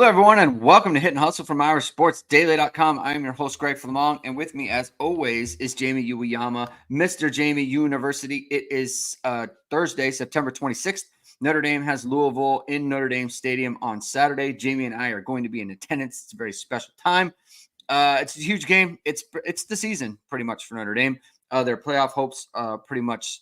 Hello, everyone, and welcome to Hit and Hustle from IrishSportsDaily.com. I am your host, Greg Flammang, and with me, as always, is Jamie Uyeyama, Mr. Jamie University. It is Thursday, September 26th. Notre Dame has Louisville in Notre Dame Stadium on Saturday. Jamie and I are going to be in attendance. It's a very special time. It's a huge game. It's the season, pretty much, for Notre Dame. Their playoff hopes pretty much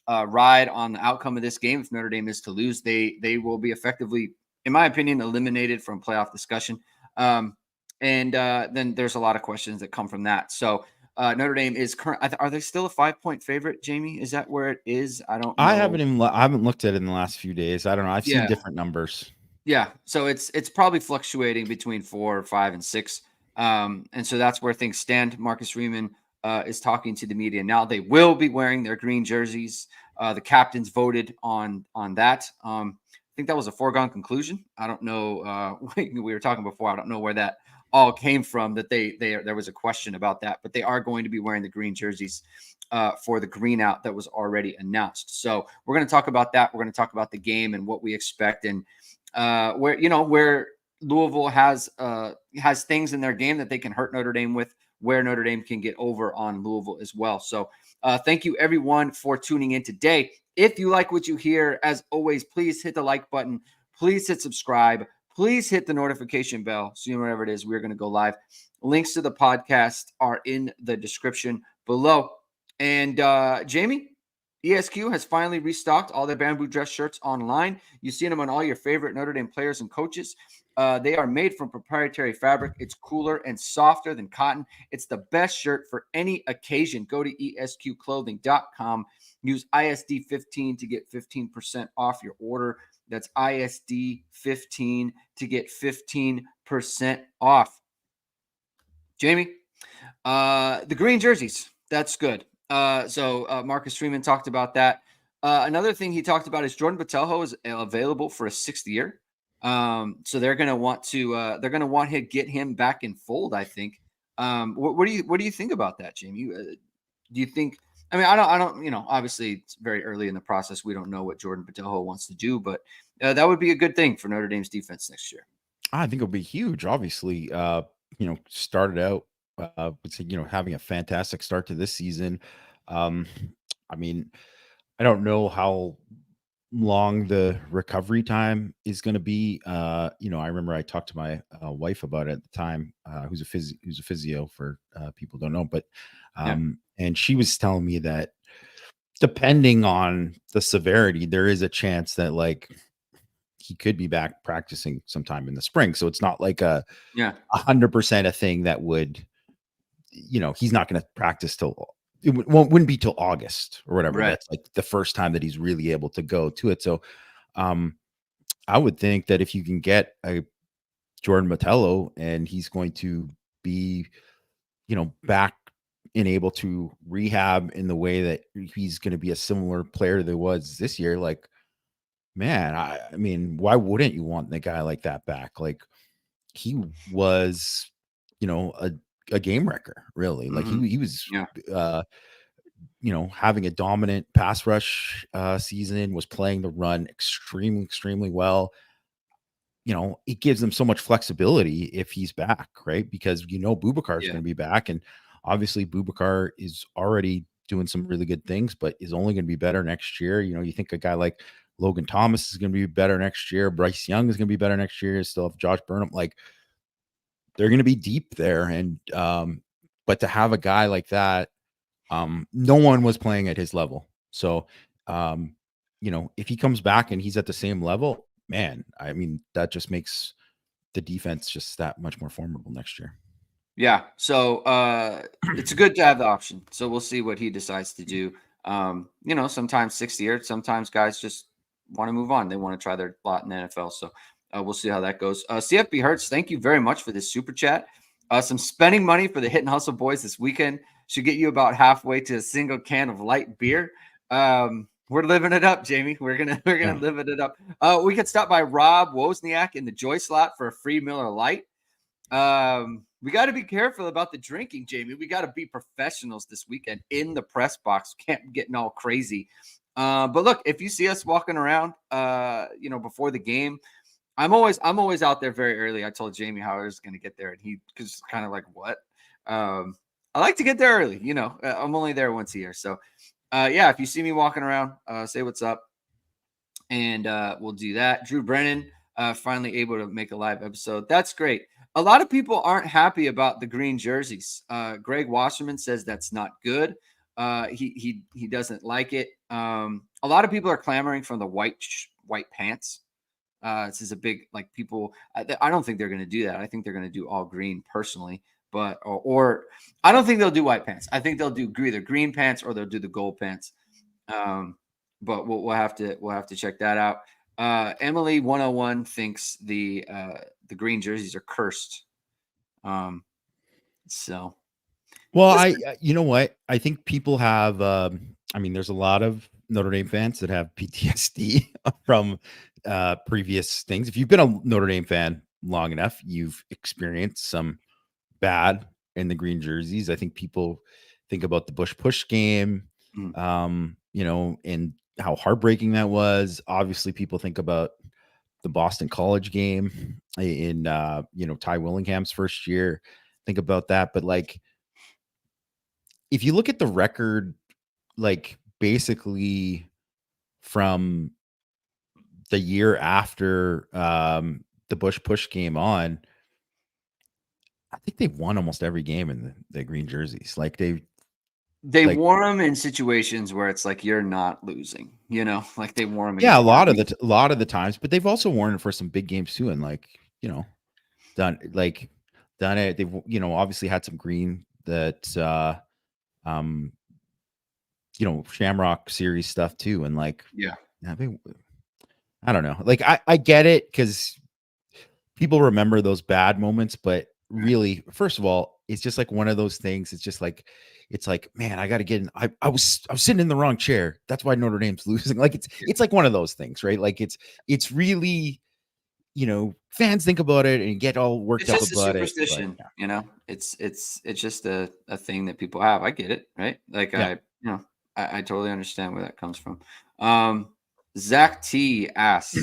ride on the outcome of this game. If Notre Dame is to lose, they will be effectively, in my opinion, eliminated from playoff discussion. And then there's a lot of questions that come from that. So Notre Dame is current. Are they still a 5-point favorite, Jamie? Is that where it is? I don't know. I haven't looked at it in the last few days. I don't know. I've seen different numbers. Yeah. So it's probably fluctuating between 4, 5, and 6. And so that's where things stand. Marcus Freeman is talking to the media now. They will be wearing their green jerseys. The captains voted on that. I think that was a foregone conclusion. I don't know. We were talking before. I don't know where that all came from, that there was a question about that, but they are going to be wearing the green jerseys for the green out that was already announced. So we're going to talk about that. We're going to talk about the game and what we expect, and where Louisville has things in their game that they can hurt Notre Dame with, where Notre Dame can get over on Louisville as well. So thank you, everyone, for tuning in today. If you like what you hear, as always, please hit the like button. Please hit subscribe. Please hit the notification bell so you know whenever it is we're going to go live. Links to the podcast are in the description below. And Jamie, ESQ has finally restocked all their bamboo dress shirts online. You've seen them on all your favorite Notre Dame players and coaches. They are made from proprietary fabric. It's cooler and softer than cotton. It's the best shirt for any occasion. Go to esqclothing.com. Use ISD15 to get 15% off your order. That's ISD15 to get 15% off. Jamie, the green jerseys, that's good. So Marcus Freeman talked about that. Another thing he talked about is Jordan Botelho is available for a 6th year. So they're going to want to get him back in fold, I think. What do you think about that, Jamie? Do you think? I mean, I don't. Obviously, it's very early in the process. We don't know what Jordan Botelho wants to do, but that would be a good thing for Notre Dame's defense next year. I think it'll be huge. Obviously, started out with having a fantastic start to this season. I mean, I don't know how long the recovery time is going to be. I remember I talked to my wife about it at the time, who's a physio for people who don't know, but and she was telling me that depending on the severity, there is a chance that he could be back practicing sometime in the spring. So it's not like 100% a thing that would, he's not going to practice till wouldn't be till August or whatever. Right. That's like the first time that he's really able to go to it. So I would think that if you can get a Jordan Botelho and he's going to be, back and able to rehab in the way that he's going to be a similar player that was this year, man, I mean, why wouldn't you want the guy like that back? He was, a game wrecker, really. He was, having a dominant pass rush season, was playing the run extremely, extremely well. It gives them so much flexibility if he's back, right? Because Boubacar is going to be back, and obviously Boubacar is already doing some really good things, but is only going to be better next year. You think a guy like Logan Thomas is going to be better next year. Bryce Young is going to be better next year. Still have Josh Burnham. They're going to be deep there. And, but to have a guy like that, no one was playing at his level. So, if he comes back and he's at the same level, man, I mean, that just makes the defense just that much more formidable next year. Yeah. So it's good to have the option. So we'll see what he decides to do. Sometimes 6th year, sometimes guys just want to move on. They want to try their lot in the NFL. So we'll see how that goes. CFB Hertz, thank you very much for this super chat. Some spending money for the Hit and Hustle boys this weekend should get you about halfway to a single can of light beer. We're living it up, Jamie. We're gonna live it up. We could stop by Rob Wozniak in the Joy Slot for a free Miller Lite. We got to be careful about the drinking, Jamie. We got to be professionals this weekend in the press box. Can't be getting all crazy. But look, if you see us walking around, before the game, I'm always out there very early. I told Jamie how I was going to get there, and he was kind of like, "What?" Um, I like to get there early. I'm only there once a year, so yeah. If you see me walking around, say what's up, and we'll do that. Drew Brennan finally able to make a live episode. That's great. A lot of people aren't happy about the green jerseys. Greg Wasserman says that's not good. He doesn't like it. A lot of people are clamoring for the white pants. This is a big like people. I don't think they're going to do that. I think they're going to do all green personally, but or I don't think they'll do white pants. I think they'll do either green pants or they'll do the gold pants. Um, but we'll have to check that out. Emily 101 thinks the green jerseys are cursed. So Well, listen, you know what? I think people have, I mean, there's a lot of Notre Dame fans that have PTSD from previous things. If you've been a Notre Dame fan long enough, you've experienced some bad in the green jerseys. I think people think about the Bush push game, mm, and how heartbreaking that was. Obviously, people think about the Boston College game in, Ty Willingham's first year. Think about that. But like, if you look at the record, like basically from the year after the Bush push game on, I think they've won almost every game in the green jerseys. Like they like wore them in situations where it's like you're not losing. Like they wore them yeah, against Army. a lot of the times, but they've also worn it for some big games too, and like done done it. They've obviously had some green that um Shamrock series stuff too, and like Yeah, I mean, I don't know. Like I get it because people remember those bad moments, but really, first of all, it's just like one of those things. It's like, man, I got to get in. I was sitting in the wrong chair. That's why Notre Dame's losing. Like it's like one of those things, right? Like it's really, fans think about it and get all worked it's up just a about it, but superstition. It's just a thing that people have. I get it, right? Like yeah. I totally understand where that comes from. Zach T asks,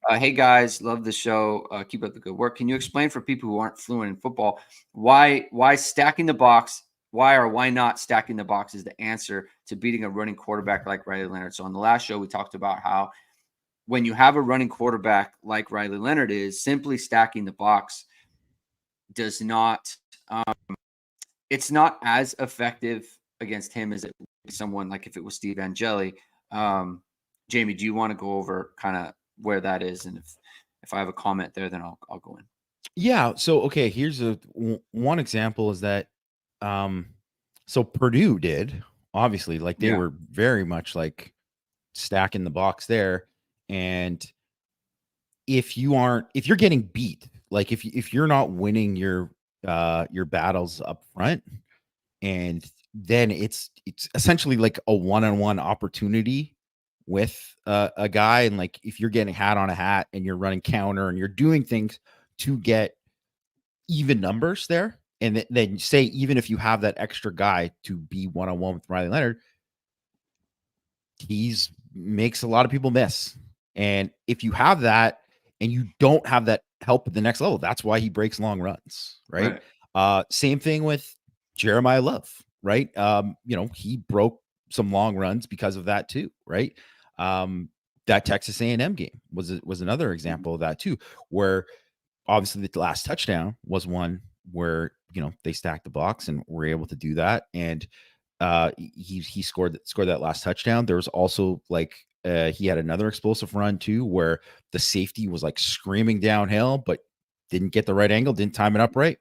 "Hey guys, love the show. Keep up the good work. Can you explain for people who aren't fluent in football why stacking the box, why not stacking the box is the answer to beating a running quarterback like Riley Leonard?" So on the last show, we talked about how when you have a running quarterback like Riley Leonard is, simply stacking the box does not. It's not as effective against him as it would be someone like if it was Steve Angeli. Jamie, do you want to go over kind of where that is, and if I have a comment there, then I'll go in. Yeah. So okay, here's one example is that um so Purdue did, obviously, like they Yeah, were very much like stacking the box there. And if you're getting beat, like if you're not winning your battles up front, and then it's essentially like a one-on-one opportunity with a guy, and like if you're getting hat on a hat and you're running counter and you're doing things to get even numbers there, and then say even if you have that extra guy to be one-on-one with Riley Leonard, he's makes a lot of people miss. And if you have that and you don't have that help at the next level, that's why he breaks long runs, right? right. Same thing with Jeremiah Love, right? He broke some long runs because of that too, right? That Texas A&M game was another Mhm. example of that too, where obviously the last touchdown was one where they stacked the box and were able to do that. And he scored that last touchdown. There was also like he had another explosive run too, where the safety was like screaming downhill, but didn't get the right angle, didn't time it up right.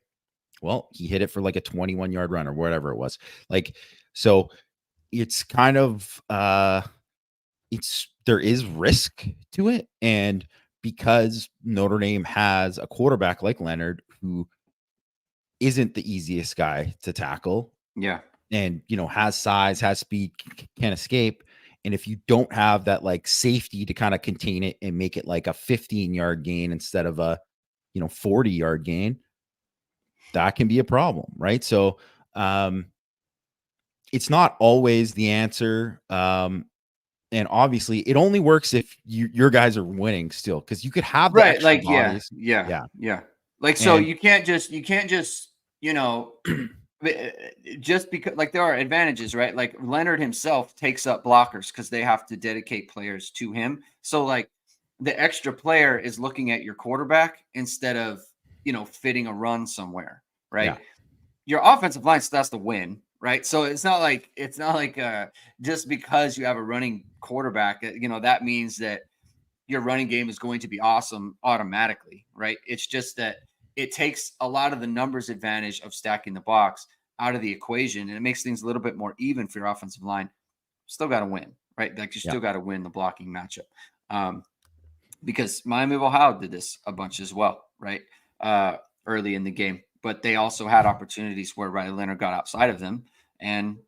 Well, he hit it for like a 21-yard run or whatever it was. Like, so it's kind of there is risk to it. And because Notre Dame has a quarterback like Leonard who isn't the easiest guy to tackle, Yeah, and has size, has speed, can escape. And if you don't have that like safety to kind of contain it and make it like a 15-yard gain instead of a 40-yard gain, that can be a problem, right? So um it's not always the answer. And obviously, it only works if your guys are winning still, because you could have the Right. extra Like, yeah, bodies. yeah, Yeah. yeah. Like, so And you can't just, you know, just because, like, there are advantages, right? Like Leonard himself takes up blockers because they have to dedicate players to him. So like the extra player is looking at your quarterback instead of, fitting a run somewhere, yeah, right? Your offensive line still has to win, right? So it's not like just because you have a running quarterback, that means that your running game is going to be awesome automatically, right? It's just that it takes a lot of the numbers advantage of stacking the box out of the equation, and it makes things a little bit more even for your offensive line. Still got to win, right? Like you yeah, still got to win the blocking matchup, because Miami of Ohio did this a bunch as well, right? Early in the game, but they also had opportunities where Riley Leonard got outside of them, and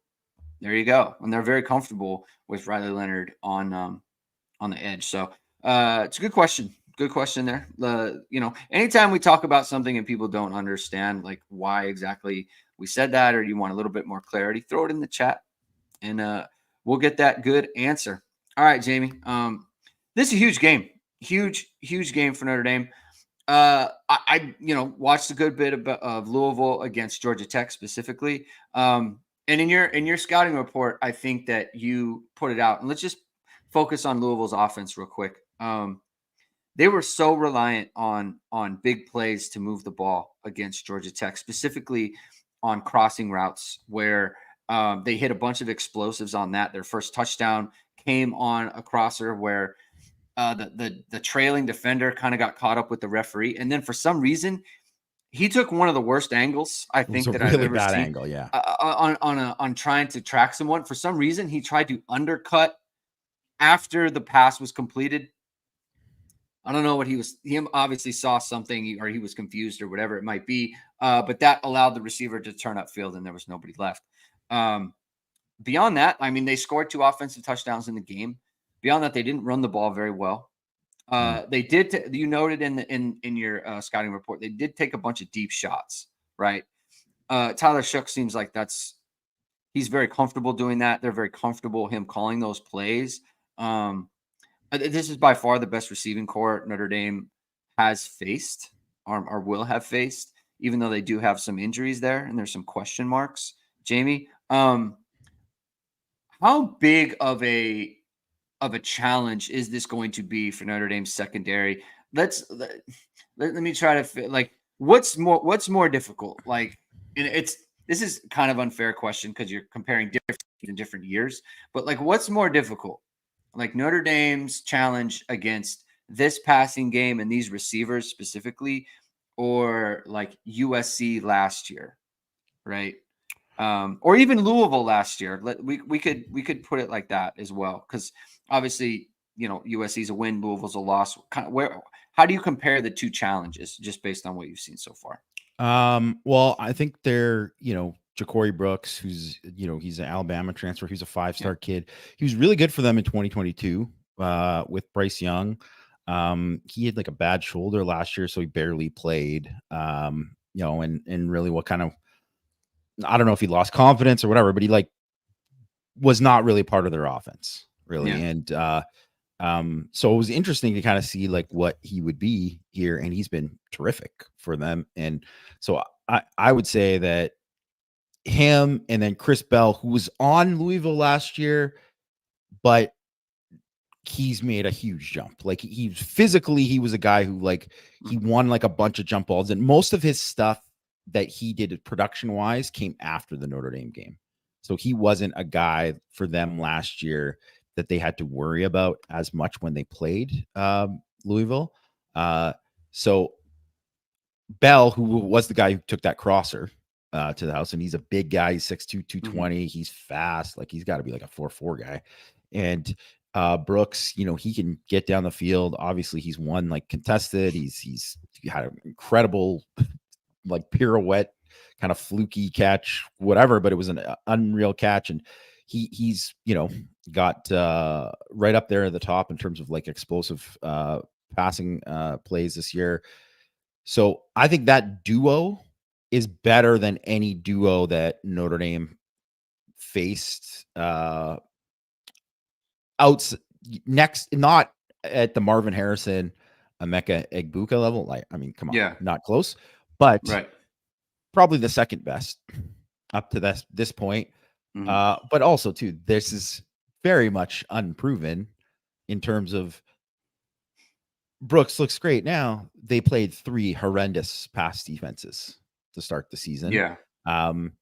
there you go. And they're very comfortable with Riley Leonard on the edge. So it's a good question. Good question there. Anytime we talk about something and people don't understand like why exactly we said that, or you want a little bit more clarity, throw it in the chat, and we'll get that good answer. All right, Jamie. This is a huge game. Huge game for Notre Dame. I watched a good bit of Louisville against Georgia Tech specifically. And in your scouting report, I think that you put it out. And let's just focus on Louisville's offense real quick. They were so reliant on big plays to move the ball against Georgia Tech, specifically on crossing routes where they hit a bunch of explosives on that. Their first touchdown came on a crosser where the trailing defender kind of got caught up with the referee, and then for some reason he took one of the worst angles I it was think a that I've really ever bad seen angle. Yeah. on trying to track someone. For some reason, he tried to undercut after the pass was completed. I don't know what he was. He obviously saw something, or he was confused, or whatever it might be. But that allowed the receiver to turn upfield, and there was nobody left. Um, Beyond that, I mean, they scored 2 offensive touchdowns in the game. Beyond that, they didn't run the ball very well. Mm. They did. You noted in your scouting report, they did take a bunch of deep shots, right? Tyler Shook seems like he's very comfortable doing that. They're very comfortable him calling those plays. This is by far the best receiving core Notre Dame has faced, or will have faced, even though they do have some injuries there and there's some question marks. Jamie, how big of a challenge is this going to be for Notre Dame's secondary? Let me try to like what's more difficult? Like, and this is kind of unfair question because you're comparing different years, but like what's more difficult? Like Notre Dame's challenge against this passing game and these receivers specifically, or like USC last year, right? Or even Louisville last year. We could put it like that as well, because obviously USC's a win, Louisville's a loss. How do you compare the two challenges just based on what you've seen so far? Well, I think Ja'Cory Brooks, who's he's an Alabama transfer. He's a Yeah, five-star kid. He was really good for them in 2022 with Bryce Young. He had like a bad shoulder last year, so he barely played. And really what kind of, I don't know if he lost confidence or whatever, but he like was not really part of their offense, really. yeah, And so it was interesting to kind of see like what he would be here, and he's been terrific for them. And so I would say that him, and then Chris Bell, who was on Louisville last year, but he's made a huge jump. Like he was a guy who like he mhm, won like a bunch of jump balls, and most of his stuff that he did production wise came after the Notre Dame game. So he wasn't a guy for them last year that they had to worry about as much when they played Louisville. So Bell, who was the guy who took that crosser to the house, and he's a big guy. He's 6'2", mhm. 220. He's fast. Like he's got to be like a 4'4" guy. And Brooks, he can get down the field. Obviously, he's won like contested. He's had an incredible like pirouette, kind of fluky catch, whatever, but it was an unreal catch. And he's got right up there at the top in terms of like explosive passing plays this year. So I think that duo is better than any duo that Notre Dame faced outs next, not at the Marvin Harrison, Emeka Egbuka level. Like, I mean, come on, Yeah. not close, but Right. probably the second best up to this point. Hmm. But also too, this is very much unproven in terms of Brooks looks great now. They played 3 horrendous pass defenses to start the season. Yeah. Um,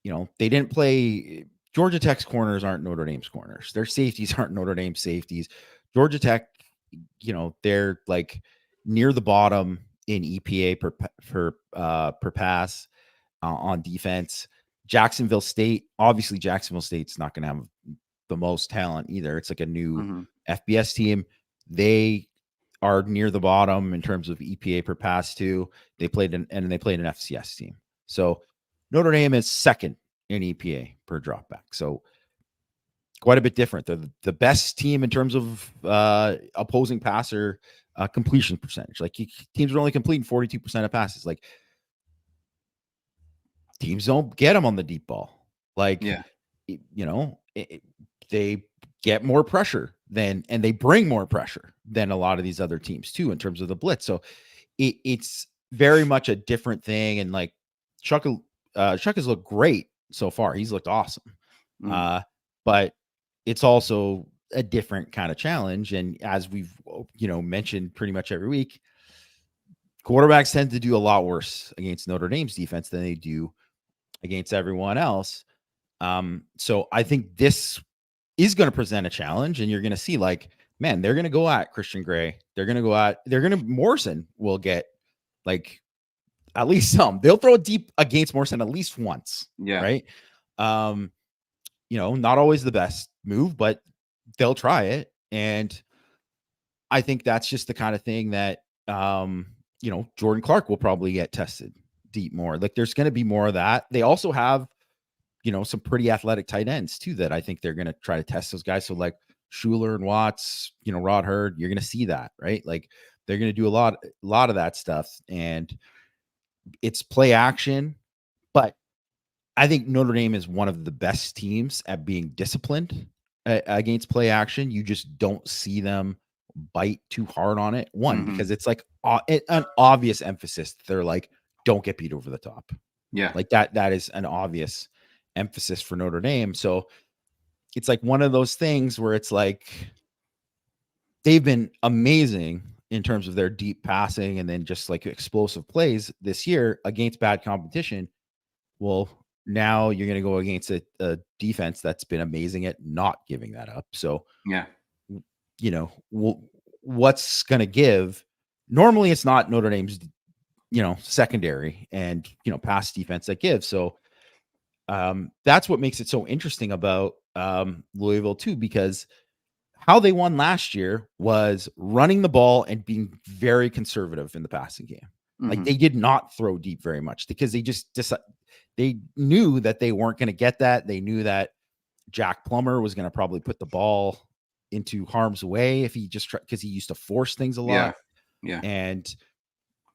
they didn't play Georgia Tech's corners aren't Notre Dame's corners. Their safeties aren't Notre Dame safeties. Georgia Tech, they're like near the bottom in EPA per pass on defense. Jacksonville State, obviously Jacksonville State's not going to have the most talent either. It's like a new Hmm. FBS team. They are near the bottom in terms of EPA per pass too. They played an FCS team. So Notre Dame is second in EPA per dropback. So quite a bit different. They're the best team in terms of opposing passer completion percentage. Like teams are only completing 42% of passes. Like teams don't get them on the deep ball. Like, Yeah. they get more pressure and they bring more pressure than a lot of these other teams too in terms of the blitz. So it's very much a different thing. And like Chuck has looked great so far. He's looked awesome. Mm. But it's also a different kind of challenge. And as we've, mentioned pretty much every week, quarterbacks tend to do a lot worse against Notre Dame's defense than they do against everyone else. So I think this is going to present a challenge, and you're going to see like, man, they're going to go at Christian Gray. Morrison will get like at least some. They'll throw it deep against Morrison at least once, Yeah. right? Not always the best move, but they'll try it. And I think that's just the kind of thing that, Jordan Clark will probably get tested deep more. Like there's going to be more of that. They also have, some pretty athletic tight ends too that I think they're going to try to test those guys. So like Schuler and Watts, Rod Hurd, you're going to see that, right? Like they're going to do a lot of that stuff, and it's play action. But I think Notre Dame is one of the best teams at being disciplined against play action. You just don't see them bite too hard on it. One, Hmm. because it's like an obvious emphasis. They're like, don't get beat over the top. Yeah. Like that is an obvious emphasis for Notre Dame. So it's like one of those things where it's like they've been amazing in terms of their deep passing and then just like explosive plays this year against bad competition. Well, now you're going to go against a defense that's been amazing at not giving that up. So, Yeah. what's going to give? Normally, it's not Notre Dame's, secondary and, pass defense that gives. So, that's what makes it so interesting about Louisville too, because how they won last year was running the ball and being very conservative in the passing game. Like Hmm. they did not throw deep very much because they just they knew that they weren't going to get that. They knew that Jack Plummer was going to probably put the ball into harm's way if he just because he used to force things a Yeah. lot. Yeah. And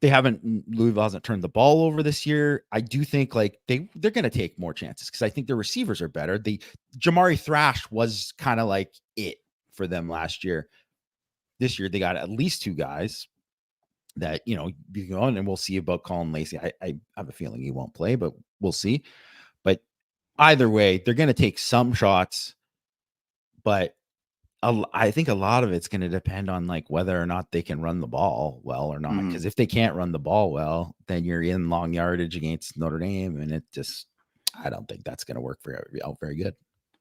Louisville hasn't turned the ball over this year. I do think like they're going to take more chances because I think their receivers are better. Jamari Thrash was kind of like it for them last year. This year they got at least 2 guys that you can go on, and we'll see about Colin Lacey. I have a feeling he won't play, but we'll see. But either way, they're going to take some shots, but I think a lot of it's going to depend on like whether or not they can run the ball well or not. Hmm. Because if they can't run the ball well, then you're in long yardage against Notre Dame, and I don't think that's going to work out very good.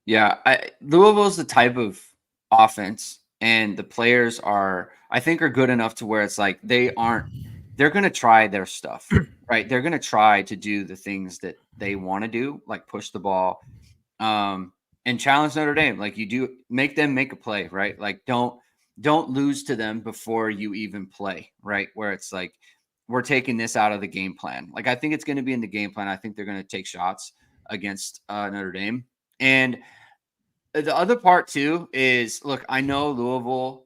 Yeah. Louisville's the type of offense, and the players I think, are good enough to where it's like they're going to try their stuff, right? They're going to try to do the things that they want to do, like push the ball, and challenge Notre Dame. Like you do, make them make a play, right? Like don't lose to them before you even play, right? Where it's like we're taking this out of the game plan. Like I think it's going to be in the game plan. I think they're going to take shots against Notre Dame. And the other part too is, look, I know Louisville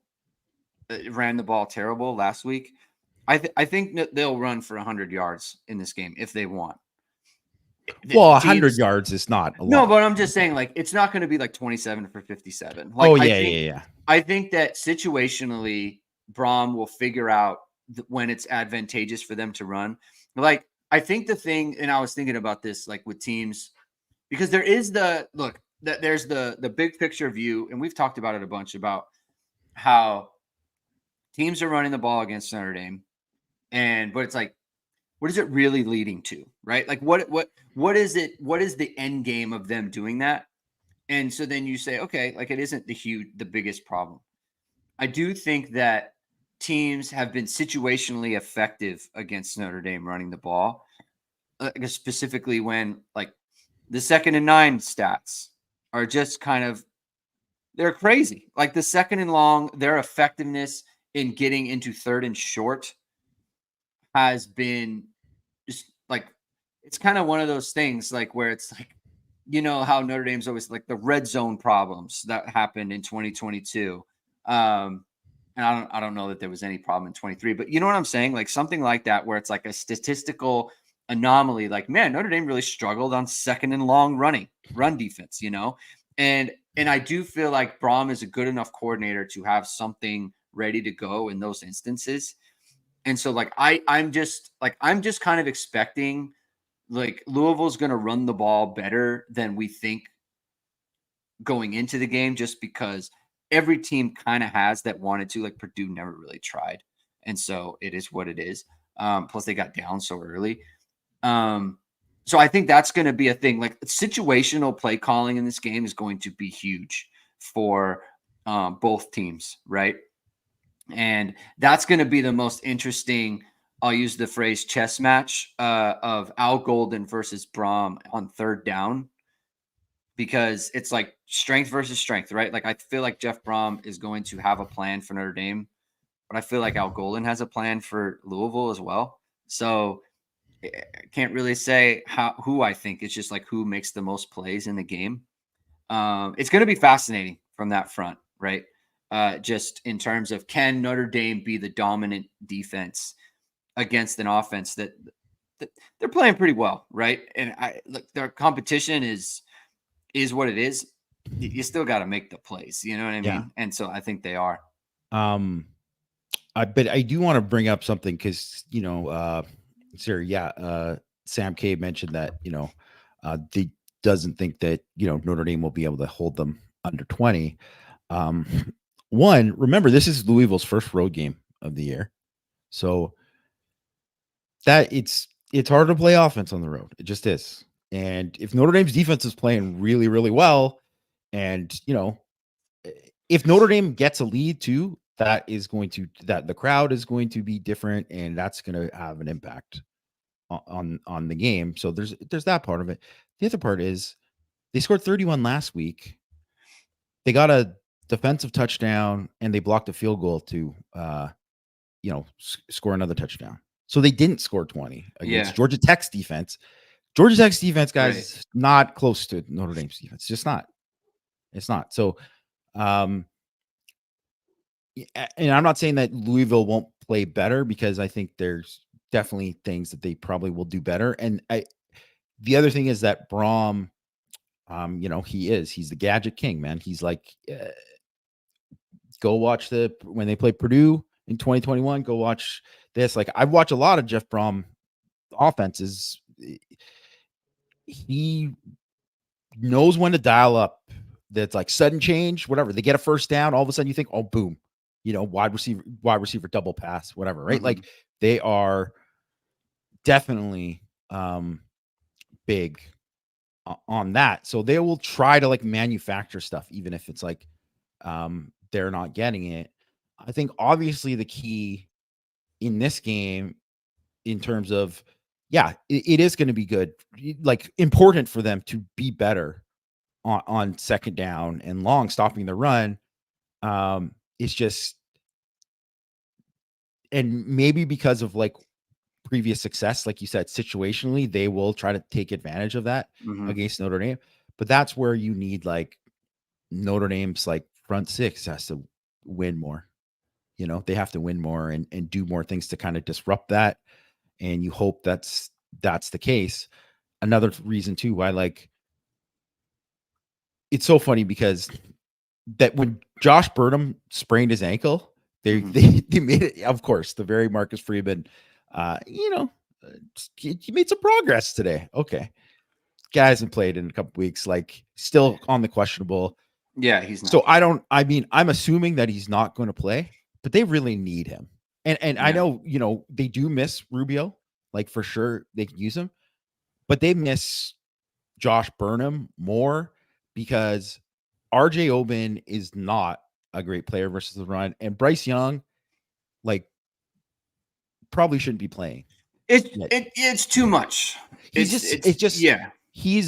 ran the ball terrible last week. I think that they'll run for 100 yards in this game if they want. Well, 100 teams. yards is not a No, lot. but I'm just saying, like, it's not going to be like 27 for 57. Like, Oh, yeah. I think that situationally, Braum will figure out when it's advantageous for them to run. Like, I think the thing, and I was thinking about this, like with teams, because there is the look that there's the big picture view, and we've talked about it a bunch about how teams are running the ball against Notre Dame, but it's like, what is it really leading to, right? Like, what is it? What is the end game of them doing that? And so then you say, okay, like it isn't the biggest problem. I do think that teams have been situationally effective against Notre Dame running the ball, specifically when like the 2nd and 9 stats are just kind of they're crazy. Like the 2nd and long, their effectiveness in getting into 3rd and short has been just like it's kind of one of those things like where it's like how Notre Dame's always like the red zone problems that happened in 2022. And I don't know that there was any problem in 23, but you know what I'm saying? Like something like that where it's like a statistical anomaly. Like, man, Notre Dame really struggled on 2nd and long run defense, And I do feel like Braum is a good enough coordinator to have something ready to go in those instances. And so like I'm just kind of expecting like Louisville's going to run the ball better than we think going into the game, just because every team kind of has that wanted to. Like Purdue never really tried, and so it is what it is. Plus, they got down so early. So I think that's going to be a thing. Like situational play calling in this game is going to be huge for both teams, right? And that's going to be the most interesting. I'll use the phrase chess match of Al Golden versus Braum on 3rd down, because it's like strength versus strength, right? Like I feel like Jeff Braum is going to have a plan for Notre Dame, but I feel like Al Golden has a plan for Louisville as well. So I can't really say who I think. It's just like who makes the most plays in the game. It's going to be fascinating from that front, right? Just in terms of, can Notre Dame be the dominant defense against an offense that they're playing pretty well, right? And look, their competition is what it is. You still got to make the plays, you know what I Yeah. mean? And so I think they are. But I do want to bring up something because Sam K mentioned that they doesn't think that Notre Dame will be able to hold them under 20. One, remember this is Louisville's first road game of the year, so that it's hard to play offense on the road. It just is. And if Notre Dame's defense is playing really, really well, and if Notre Dame gets a lead too, that the crowd is going to be different, and that's going to have an impact on the game. So there's that part of it. The other part is they scored 31 last week. They got a defensive touchdown and they blocked a field goal to score another touchdown. So they didn't score 20 against Georgia Tech's defense. Georgia Tech's defense, guys, is not close to Notre Dame's defense. It's just not. It's not. So, and I'm not saying that Louisville won't play better, because I think there's definitely things that they probably will do better. And the other thing is that Braum, he's the gadget king, man. He's like, go watch when they play Purdue in 2021, go watch this. Like, I've watched a lot of Jeff Braum offenses. He knows when to dial up. That's like sudden change, whatever. They get a first down, all of a sudden you think, oh, boom, wide receiver, double pass, whatever, right? Mm-hmm. Like, they are definitely big on that. So they will try to like manufacture stuff, even if it's like they're not getting it. I think obviously the key in this game, in terms of, it is going to be good, like important for them to be better on 2nd down and long, stopping the run. It's just, and maybe because of like previous success, like you said, situationally, they will try to take advantage of that against Notre Dame. But that's where you need like Notre Dame's like front six has to win more. They have to win more and do more things to kind of disrupt that. And you hope that's the case. another reason too why, like, it's so funny because that when Josh Burnham sprained his ankle, they made it, of course, the very Marcus Freeman, you know, he made some progress today. Okay. Guy hasn't played in a couple weeks, like still on the questionable. Yeah, he's not. So I'm assuming that he's not going to play, but they really need him. And I know, they do miss Rubio, like for sure they can use him, but they miss Josh Burnham more because RJ Oben is not a great player versus the run, and Bryce Young, like, probably shouldn't be playing. It's too much. Yeah. He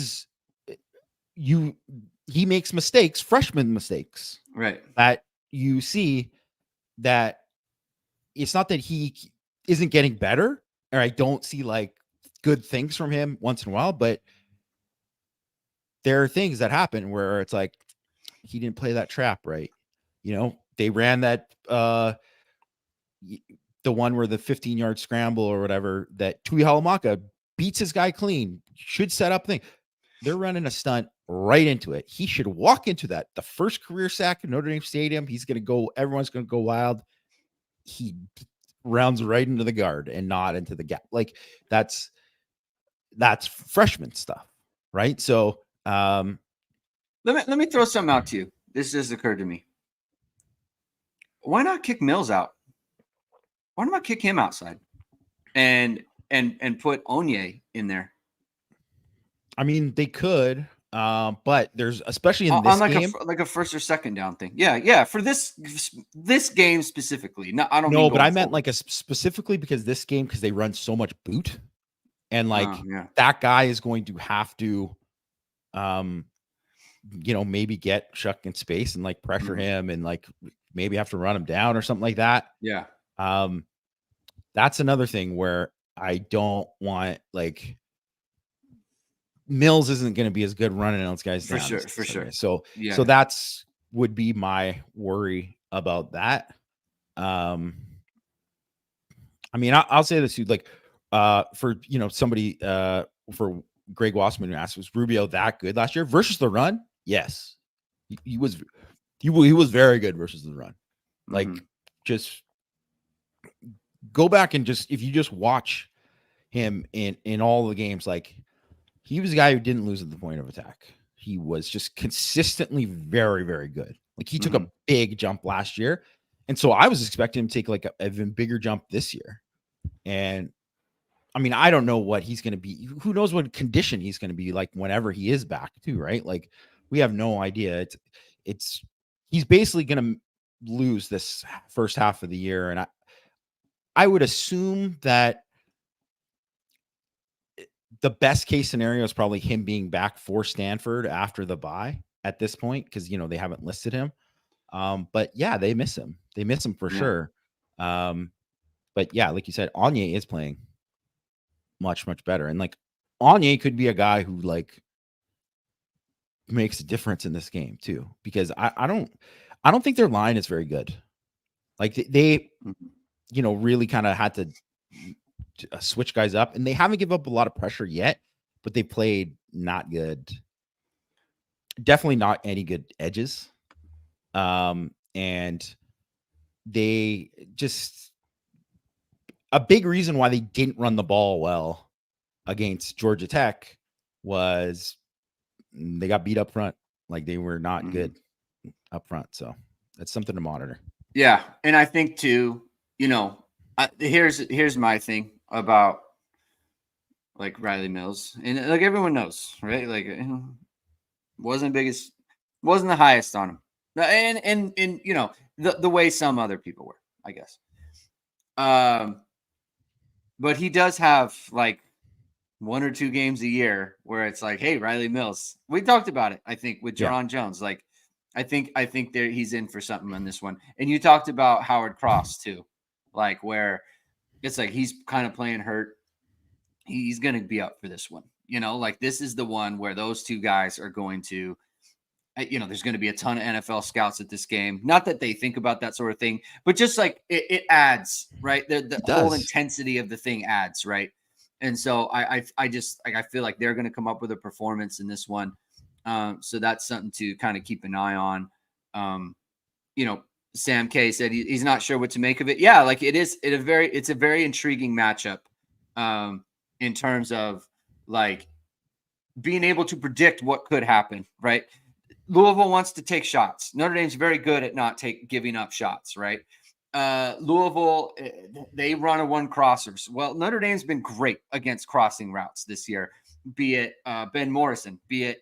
makes mistakes, freshman mistakes, Right. that you see that it's not that he isn't getting better, or I don't see like good things from him once in a while, but there are things that happen where it's like he didn't play that trap right. They ran that the one where the 15-yard scramble or whatever that Tui Halamaka beats his guy clean, should set up thing. They're running a stunt right into it. He should walk into that. The first career sack in Notre Dame Stadium, everyone's going to go wild. He rounds right into the guard and not into the gap. Like that's freshman stuff, right? So let me throw something out to you. This just occurred to me. Why not kick Mills out? Why not kick him outside and put Onye in there? I mean, they could, but there's, especially in this game, like a first or second down thing. Yeah. For this game specifically. No, I don't. No, but I meant like specifically because this game, because they run so much boot, and like that guy is going to have to, maybe get Shuck in space and like pressure him, and like maybe have to run him down or something like that. Yeah. That's another thing where I don't want, like, Mills isn't going to be as good running those guys for down. For sure. So that's would be my worry about that. I mean, I'll say this, dude, like, for, somebody, for Greg Wassman, who asked, was Rubio that good last year versus the run? Yes, he was very good versus the run. Like, just go back and if you just watch him in all the games, like, he was a guy who didn't lose at the point of attack. He was just consistently very, very good. Like, he took a big jump last year. And so I was expecting him to take like an even bigger jump this year. And I mean, I don't know what he's going to be. Who knows what condition he's going to be like whenever he is back too, right? Like, we have no idea. He's basically going to lose this first half of the year. And I would assume that the best case scenario is probably him being back for Stanford after the bye at this point, because they haven't listed him. But yeah, they miss him. They miss him for sure. But yeah, like you said, Onye is playing much, much better. And like, Onye could be a guy who like makes a difference in this game too, because I don't think their line is very good. Like, they really kind of had to switch guys up, and they haven't given up a lot of pressure yet, but they played not good. Definitely not any good edges. And they just, a big reason why they didn't run the ball well against Georgia Tech was they got beat up front. Like, they were not good up front. So that's something to monitor. Yeah. And I think too, here's my thing about like Riley Mills, and like everyone knows, right? Like, wasn't the highest on him, and the way some other people were, I guess. But he does have like one or two games a year where it's like, hey, Riley Mills. We talked about it, I think, with Jaron Jones. Like, I think he's in for something on this one. And you talked about Howard Cross too, like, where it's like he's kind of playing hurt. He's going to be up for this one. Like, this is the one where those two guys are going to, there's going to be a ton of NFL scouts at this game. Not that they think about that sort of thing, but just like it adds, right? The whole intensity of the thing adds, right? And so I just like I feel like they're going to come up with a performance in this one. So that's something to kind of keep an eye on. You know, Sam K said he's not sure what to make of it. Yeah, like it's a very intriguing matchup in terms of like being able to predict what could happen, right? Louisville wants to take shots. Notre Dame's very good at not giving up shots, right? Louisville, they run a one crossers. Well, Notre Dame's been great against crossing routes this year, be it Ben Morrison, be it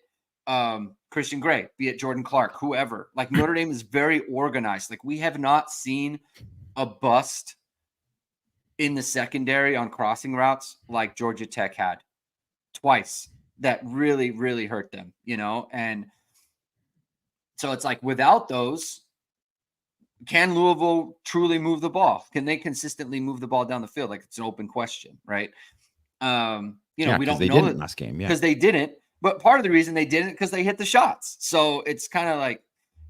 Christian Gray, be it Jordan Clark, whoever. Like Notre Dame is very organized. Like we have not seen a bust in the secondary on crossing routes like Georgia Tech had twice. That really, really hurt them, you know? And so it's like without those, can Louisville truly move the ball? Can they consistently move the ball down the field? Like it's an open question, right? You know, we don't they know didn't last game, because they didn't. But part of the reason they didn't because they hit the shots. So it's kind of like,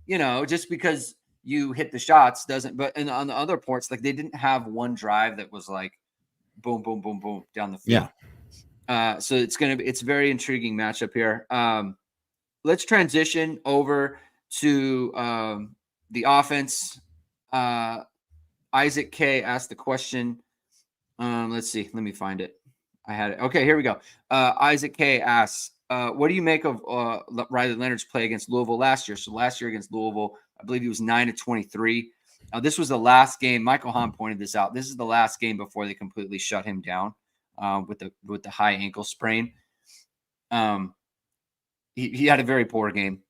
you know, just because you hit the shots doesn't. But and on the other ports, like they didn't have one drive that was like boom, boom, boom, boom down the field. Yeah. So it's a very intriguing matchup here. Let's transition over to the offense. Isaac K asked the question. Let's see. Let me find it. I had it. Okay, here we go. Isaac K asks, what do you make of Riley Leonard's play against Louisville last year? So last year against Louisville, I believe he was 9-23. This was the last game. Michael Hahn pointed this out. This is the last game before they completely shut him down with the high ankle sprain. He had a very poor game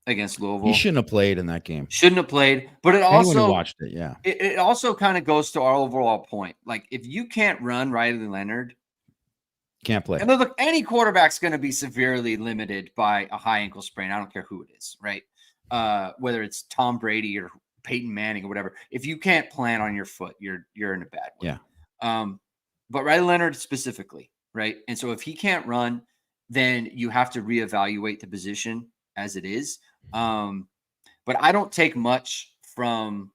against Louisville. He shouldn't have played in that game. Shouldn't have played, but it also anyone who watched it, yeah. It also kind of goes to our overall point. Like if you can't run Riley Leonard, can't play. And look, any quarterback's going to be severely limited by a high ankle sprain. I don't care who it is, right? Whether it's Tom Brady or Peyton Manning or whatever. If you can't plan on your foot, you're in a bad way. Yeah. But Riley Leonard specifically, right? And so if he can't run, then you have to reevaluate the position as it is. But I don't take much from,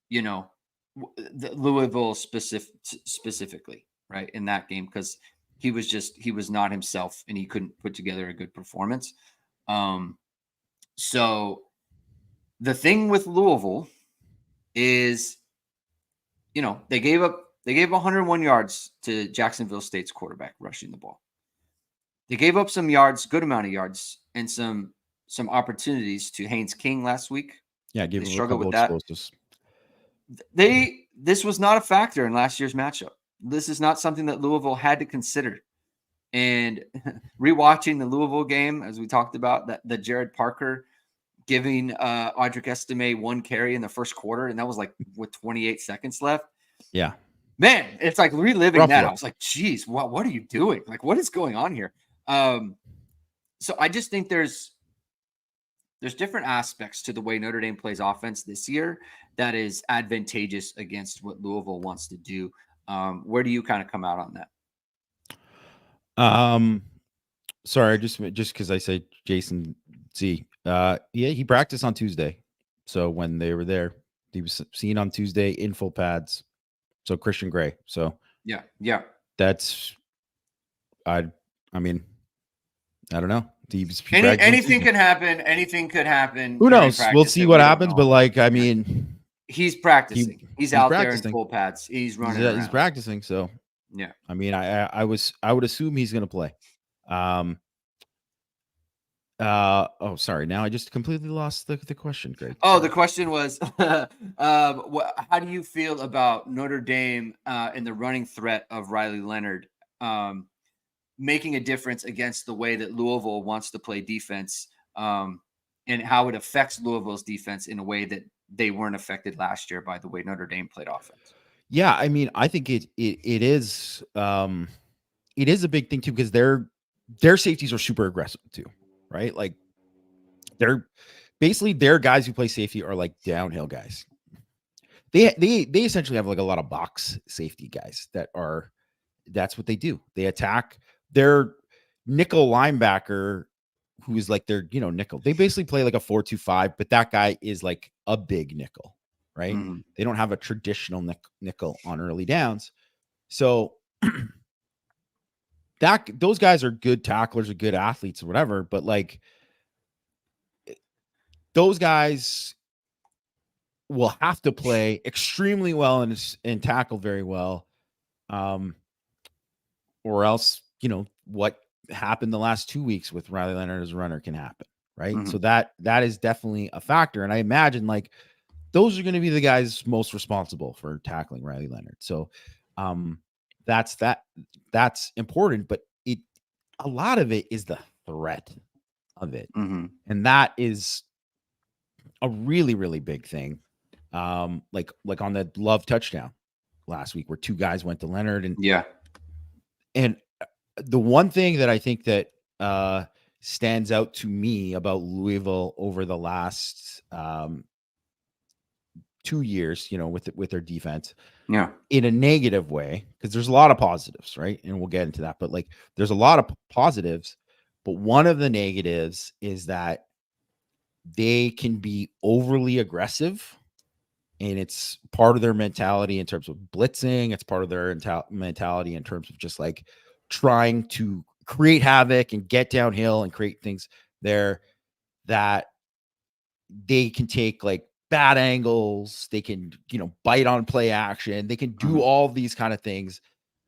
you know, the Louisville specifically, right, in that game because he was not himself and he couldn't put together a good performance. So the thing with Louisville is, you know, they gave 101 yards to Jacksonville State's quarterback rushing the ball. They gave up some yards, good amount of yards, and some opportunities to Haynes King last week. Yeah, gave him a couple with that. Explosives. This was not a factor in last year's matchup. This is not something that Louisville had to consider. And rewatching the Louisville game, as we talked about, that the Jared Parker giving Audric Estime one carry in the first quarter, and that was like with 28 seconds left. Yeah. Man, it's like reliving that. I was like, geez, what are you doing? Like, what is going on here? So I just think there's different aspects to the way Notre Dame plays offense this year that is advantageous against what Louisville wants to do. Where do you kind of come out on that? Sorry, just because I said Jason Z. Yeah, he practiced on Tuesday. So when they were there, he was seen on Tuesday in full pads. So Christian Gray. So yeah. That's I mean, I don't know. Anything can happen. Anything could happen. Who knows? We'll see what happens. But like, I mean, he's practicing. He's out practicing. There in full pads. He's running. He's practicing. So yeah. I mean, I would assume he's going to play. Oh, sorry. Now I just completely lost the question, Greg. Oh, the question was, how do you feel about Notre Dame and the running threat of Riley Leonard making a difference against the way that Louisville wants to play defense, and how it affects Louisville's defense in a way that they weren't affected last year by the way Notre Dame played offense? Yeah, I mean, I think it is a big thing too because their safeties are super aggressive too. Right? Like they're basically their guys who play safety are like downhill guys. They essentially have like a lot of box safety guys that's what they do. They attack their nickel linebacker who is like their, nickel. They basically play like a 4-2-5, but that guy is like a big nickel, right? Mm-hmm. They don't have a traditional nickel on early downs. So those guys are good tacklers or good athletes or whatever, but like those guys will have to play extremely well and tackle very well. Or else, what happened the last 2 weeks with Riley Leonard as a runner can happen, right? Mm-hmm. So that is definitely a factor. And I imagine like those are going to be the guys most responsible for tackling Riley Leonard. So that's important, but a lot of it is the threat of it. Mm-hmm. And that is a really, really big thing. Like on the Love touchdown last week where 2 guys went to Leonard and the one thing that I think that stands out to me about Louisville over the last 2 years, with their defense, in a negative way, because there's a lot of positives, right? And we'll get into that, but like there's a lot of positives, but one of the negatives is that they can be overly aggressive. And it's part of their mentality in terms of blitzing. It's part of their mentality in terms of just like trying to create havoc and get downhill and create things there that they can take like bad angles. They can, bite on play action. They can do all these kind of things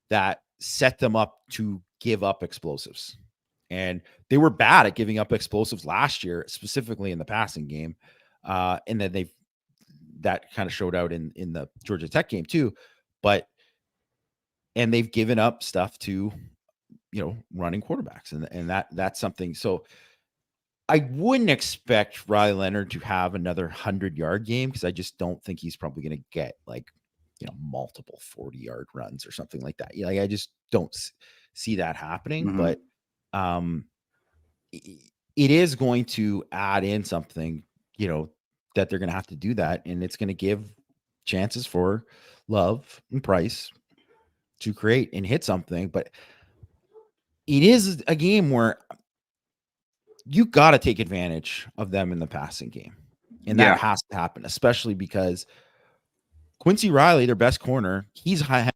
that set them up to give up explosives. And they were bad at giving up explosives last year, specifically in the passing game. And then that kind of showed out in the Georgia Tech game too, and they've given up stuff to, running quarterbacks, and that's something. So I wouldn't expect Riley Leonard to have another 100-yard game because I just don't think he's probably going to get like, multiple 40-yard runs or something like that. Like I just don't see that happening, but it is going to add in something, that they're going to have to do that. And it's going to give chances for Love and Price to create and hit something. But it is a game where you got to take advantage of them in the passing game. And that has to happen, especially because Quincy Riley, their best corner, he's high.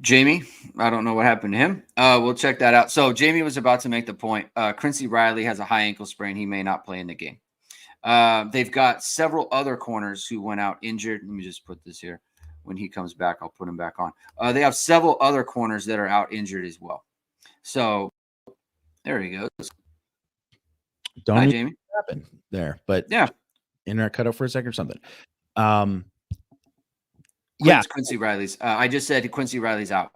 Jamie, I don't know what happened to him. We'll check that out. So Jamie was about to make the point. Quincy Riley has a high ankle sprain. He may not play in the game. They've got several other corners who went out injured. Let me just put this here. When he comes back, I'll put him back on. They have several other corners that are out injured as well. So there he goes. Hi, Jamie. Happen there, but internet cut out for a second or something. Quincy Riley's. I just said Quincy Riley's out.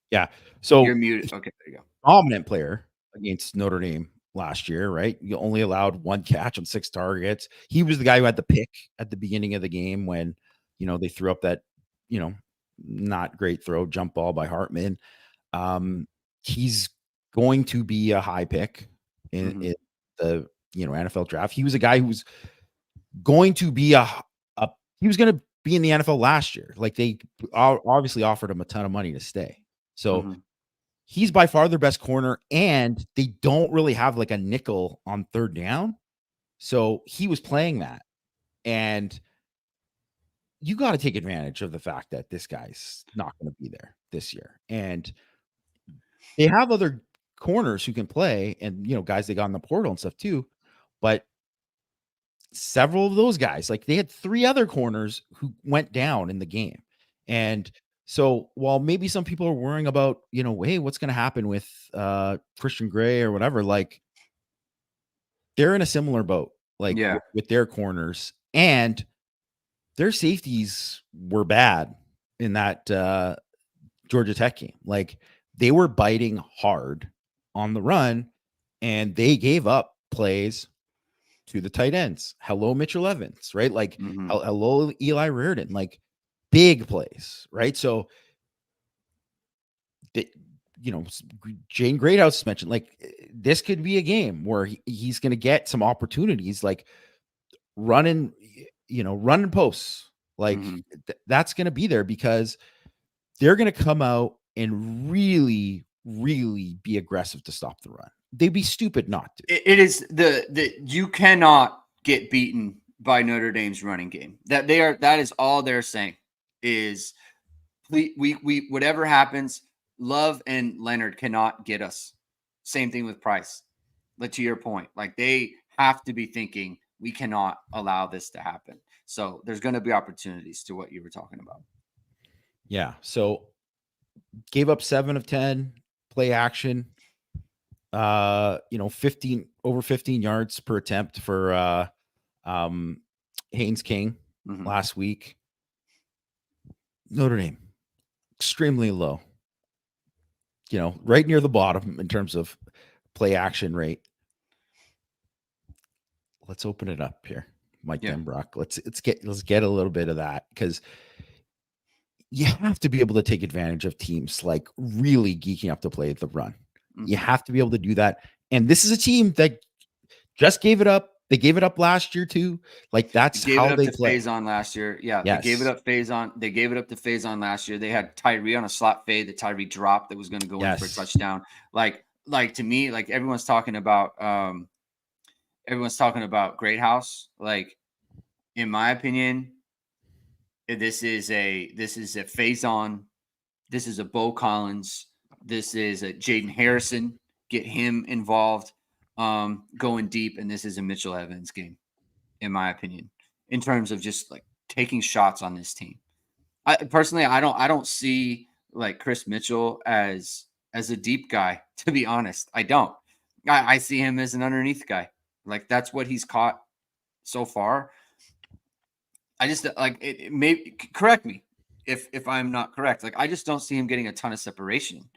Yeah. So you're muted. Okay, there you go. Dominant player against Notre Dame last year, right? You only allowed 1 catch on 6 targets. He was the guy who had the pick at the beginning of the game when, they threw up that, not great throw, jump ball by Hartman. He's going to be a high pick in the, NFL draft. He was a guy who was going to be he was going to be in the NFL last year. Like they obviously offered him a ton of money to stay. So he's by far their best corner, and they don't really have like a nickel on 3rd down. So he was playing that. And you got to take advantage of the fact that this guy's not going to be there this year. And they have other corners who can play and, guys they got in the portal and stuff too. But several of those guys, like they had 3 other corners who went down in the game. And so while maybe some people are worrying about, hey, what's going to happen with Christian Gray or whatever, like they're in a similar boat, like with their corners, and their safeties were bad in that Georgia Tech game. Like they were biting hard on the run, and they gave up plays to the tight ends. Hello, Mitchell Evans, right? Like hello, Eli Reardon, like big plays, right? So, Jane Greathouse mentioned, like this could be a game where he's going to get some opportunities, like running posts. Like that's going to be there because they're going to come out and really, really be aggressive to stop the run. They'd be stupid not to. It is you cannot get beaten by Notre Dame's running game. That is all they're saying. is we whatever happens, Love and Leonard cannot get us. Same thing with Price. But to your point, like they have to be thinking we cannot allow this to happen. So there's going to be opportunities to what you were talking about. Yeah. So gave up 7 of 10 play action. 15 over 15 yards per attempt for Haynes King last week. Notre Dame extremely low. Right near the bottom in terms of play action rate. Let's open it up here, Mike Denbrock. Let's get a little bit of that, because you have to be able to take advantage of teams like really geeking up to play the run. You have to be able to do that. And this is a team that just gave it up. They gave it up last year too. Like that's how they play. Faison last year. Yeah, yes. They gave it up Faison. They gave it up to Faison last year. They had Tyree on a slot fade that Tyree dropped that was going to go in for a touchdown. Like to me, like everyone's talking about Great House. Like in my opinion, this is a Faison. This is a Bo Collins. This is a Jaden Harrison. Get him involved, going deep, and this is a Mitchell Evans game, in my opinion, in terms of just like taking shots on this team. I personally, I don't see like Chris Mitchell as a deep guy. To be honest, I don't. I see him as an underneath guy. Like that's what he's caught so far. I just like it. Maybe correct me if I'm not correct. Like I just don't see him getting a ton of separation.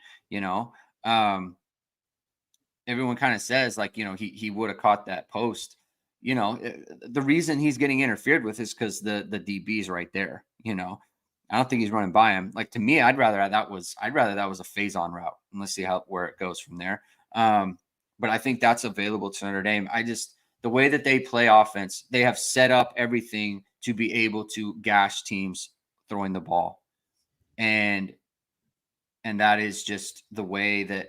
Everyone kind of says like he would have caught that post. The reason he's getting interfered with is because the DB's right there. I don't think he's running by him. Like to me, I'd rather that was a Faison route, and let's see where it goes from there. But I think that's available to Notre Dame. The way that they play offense, they have set up everything to be able to gash teams throwing the ball. And that is just the way that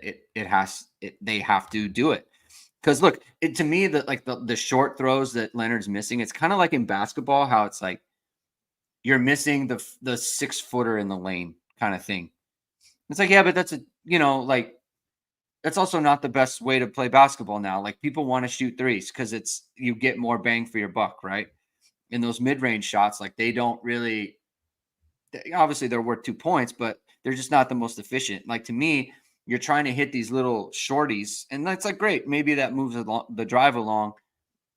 they have to do it. Because look, to me, the short throws that Leonard's missing, it's kind of like in basketball, how it's like you're missing the 6-footer in the lane kind of thing. It's like, yeah, but that's that's also not the best way to play basketball now. Like people want to shoot threes because you get more bang for your buck, right? In those mid-range shots, like they don't really, obviously they're worth 2 points, but they're just not the most efficient. Like to me, you're trying to hit these little shorties, and that's like great. Maybe that moves the drive along,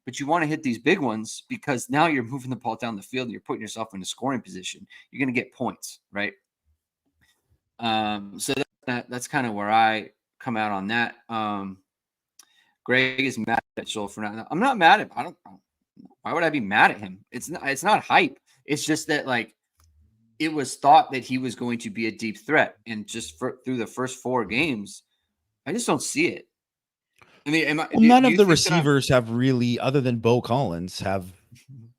but you want to hit these big ones because now you're moving the ball down the field and you're putting yourself in a scoring position. You're going to get points, right? So that's kind of where I come out on that. Greg is mad at Mitchell for not. I'm not mad at him. Why would I be mad at him? It's not hype. It's just that like it was thought that he was going to be a deep threat, and just through the first 4 games, I just don't see it. I mean, none of the receivers have really, other than Bo Collins, have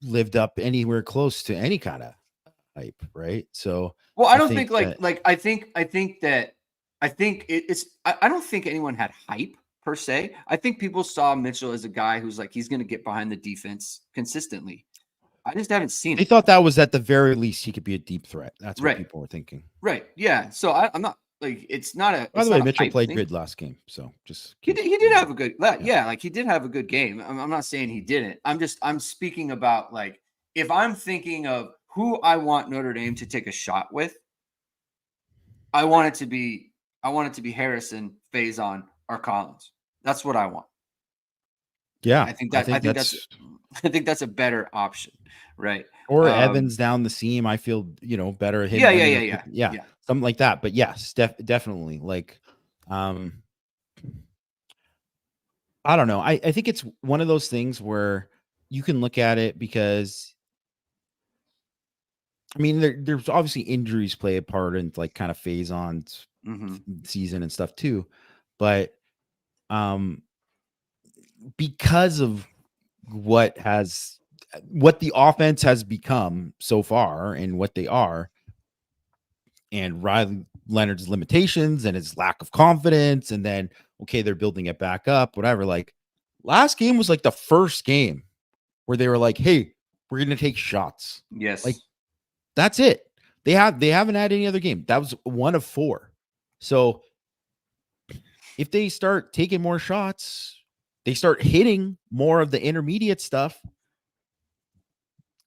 lived up anywhere close to any kind of hype, right? So, well, I don't think I don't think anyone had hype per se. I think people saw Mitchell as a guy who's like, he's going to get behind the defense consistently. I just haven't seen it. They thought that was at the very least he could be a deep threat. That's what people were thinking. Right. Yeah. So I'm not like, it's not a. By the way, Mitchell played good last game, so just he did have a good. Yeah, like he did have a good game. I'm not saying he didn't. I'm speaking about like if I'm thinking of who I want Notre Dame to take a shot with, I want it to be Harrison, Faison, or Collins. That's what I want. Yeah, I think that's a better option, right? Or Evans down the seam. I feel better at him. Yeah, something like that. But yes, definitely. Like, I don't know. I think it's one of those things where you can look at it because, I mean, there's obviously injuries play a part in like kind of Faison's season and stuff too, but because of what the offense has become so far and what they are, and Riley Leonard's limitations and his lack of confidence, and then they're building it back up, whatever. Like last game was like the first game where they were like, hey, we're gonna take shots. Yes, like that's it. They haven't had any other game. That was one of 4. So if they start taking more shots, they start hitting more of the intermediate stuff,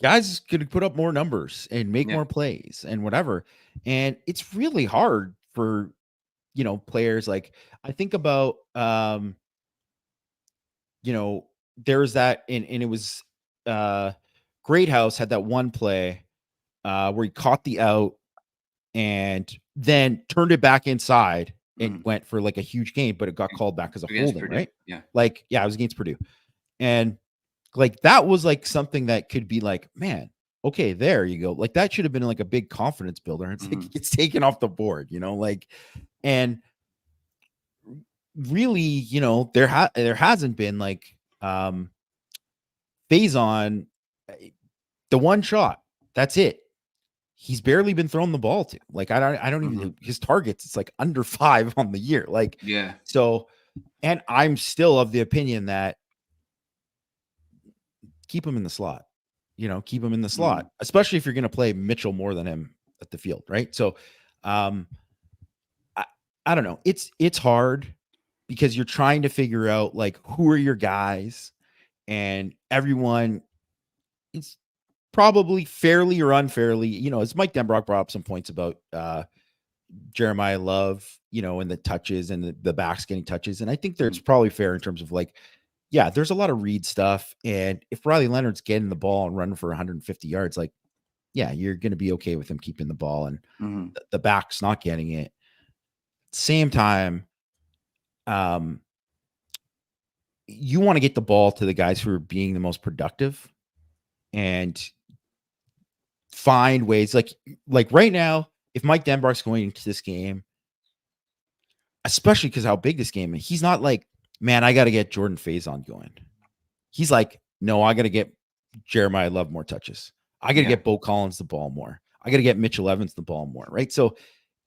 guys could put up more numbers and make Yeah. more plays and whatever. And it's really hard for, players. Like, I think about, there's that, and it was, Great House had that one play, where he caught the out and then turned it back inside and Mhm. went for like a huge gain, but it got called back as a Against holding, Purdue. right? Yeah. Like, yeah, it was against Purdue. And like, that was like something that could be like, man, okay, there you go. Like, that should have been like a big confidence builder. It's like, it's taken off the board, like, and really, there hasn't been like, Faison, the one shot, that's it. He's barely been thrown the ball to. Like, I don't even, his targets, it's like under 5 on the year. Like, Yeah. so, and I'm still of the opinion that keep him in the slot, keep him in the slot, especially if you're going to play Mitchell more than him at the field. Right. So, I don't know. It's hard because you're trying to figure out like, who are your guys, and everyone is probably fairly or unfairly, as Mike Denbrock brought up some points about, Jeremiah Love, and the touches and the backs getting touches. And I think that's probably fair in terms of like, yeah, there's a lot of read stuff. And if Riley Leonard's getting the ball and running for 150 yards, like, yeah, you're going to be okay with him keeping the ball and the back's not getting it. Same time, you want to get the ball to the guys who are being the most productive and find ways like right now, if Mike Denbrock's going into this game, especially because how big this game is, he's not like, man, I got to get Jordan Faison going. He's like, no, I got to get Jeremiah Love more touches. I got to get Bo Collins the ball more. I got to get Mitchell Evans the ball more. Right. So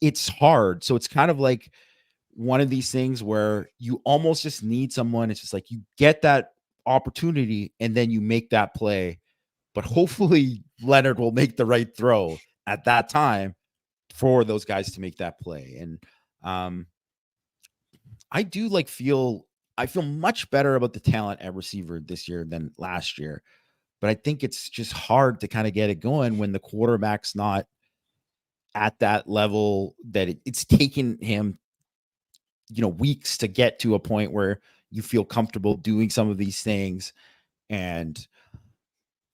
it's hard. So it's kind of like one of these things where you almost just need someone. It's just like you get that opportunity and then you make that play. But hopefully Leonard will make the right throw at that time for those guys to make that play. And I do I feel much better about the talent at receiver this year than last year. But I think it's just hard to kind of get it going when the quarterback's not at that level that it's taken him, weeks to get to a point where you feel comfortable doing some of these things. And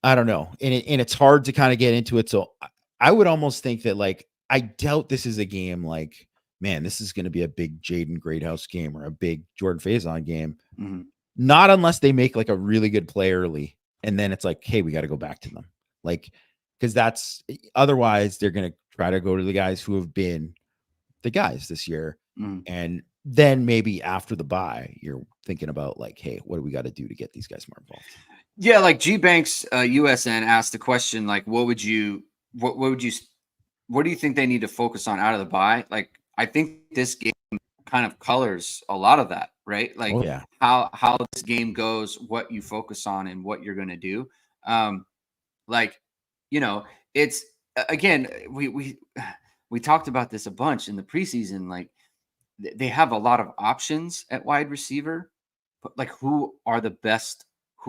I don't know. And it's hard to kind of get into it. So I would almost think that, like, I doubt this is a game like, man, this is going to be a big Jaden Greathouse game or a big Jordan Faison game. Not unless they make like a really good play early. And then it's like, hey, we got to go back to them. Like, because that's otherwise they're going to try to go to the guys who have been the guys this year. And then maybe after the bye, you're thinking about like, hey, what do we got to do to get these guys more involved? Yeah, like G Banks USN asked the question, like, what do you think they need to focus on out of the bye? Like, I think this game kind of colors a lot of that, right? Like, how this game goes, what you focus on, and what you're going to do. Like, it's again, we talked about this a bunch in the preseason. Like, they have a lot of options at wide receiver, but like, who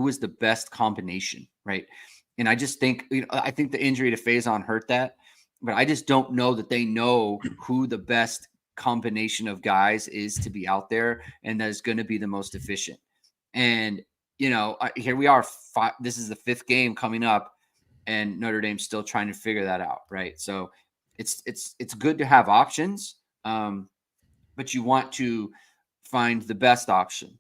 is the best combination, right? And I just think, I think the injury to Faison hurt that, but I just don't know that they know who the best combination of guys is to be out there and that is going to be the most efficient. And, here we are, this is the 5th game coming up, and Notre Dame's still trying to figure that out, right? So it's good to have options, but you want to find the best option.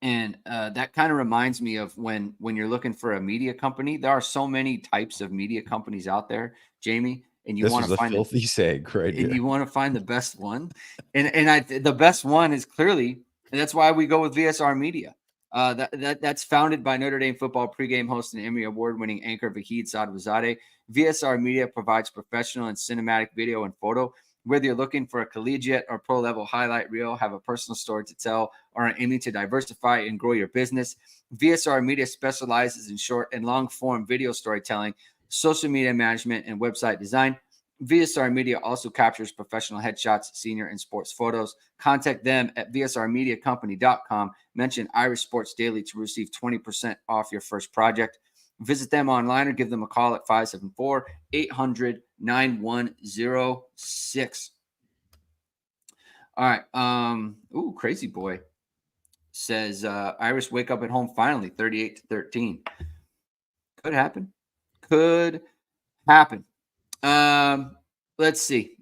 And that kind of reminds me of when you're looking for a media company. There are so many types of media companies out there, Jamie, and you want to find filthy seg right here. And you want to find the best one. And the best one is clearly, and that's why we go with VSR Media. That's founded by Notre Dame football pregame host and Emmy award-winning anchor Vahid Sadwazadeh. VSR Media provides professional and cinematic video and photo. Whether you're looking for a collegiate or pro-level highlight reel, have a personal story to tell, or are aiming to diversify and grow your business, VSR Media specializes in short and long-form video storytelling social media management, and website design. VSR Media also captures professional headshots, senior and sports photos. Contact them at vsrmediacompany.com. Mention Irish Sports Daily to receive 20% off your first project. Visit them online or give them a call at 574-800-9106. All right. Crazy boy says Irish wake up at home finally, 38-13. Could happen. Could happen. Let's see.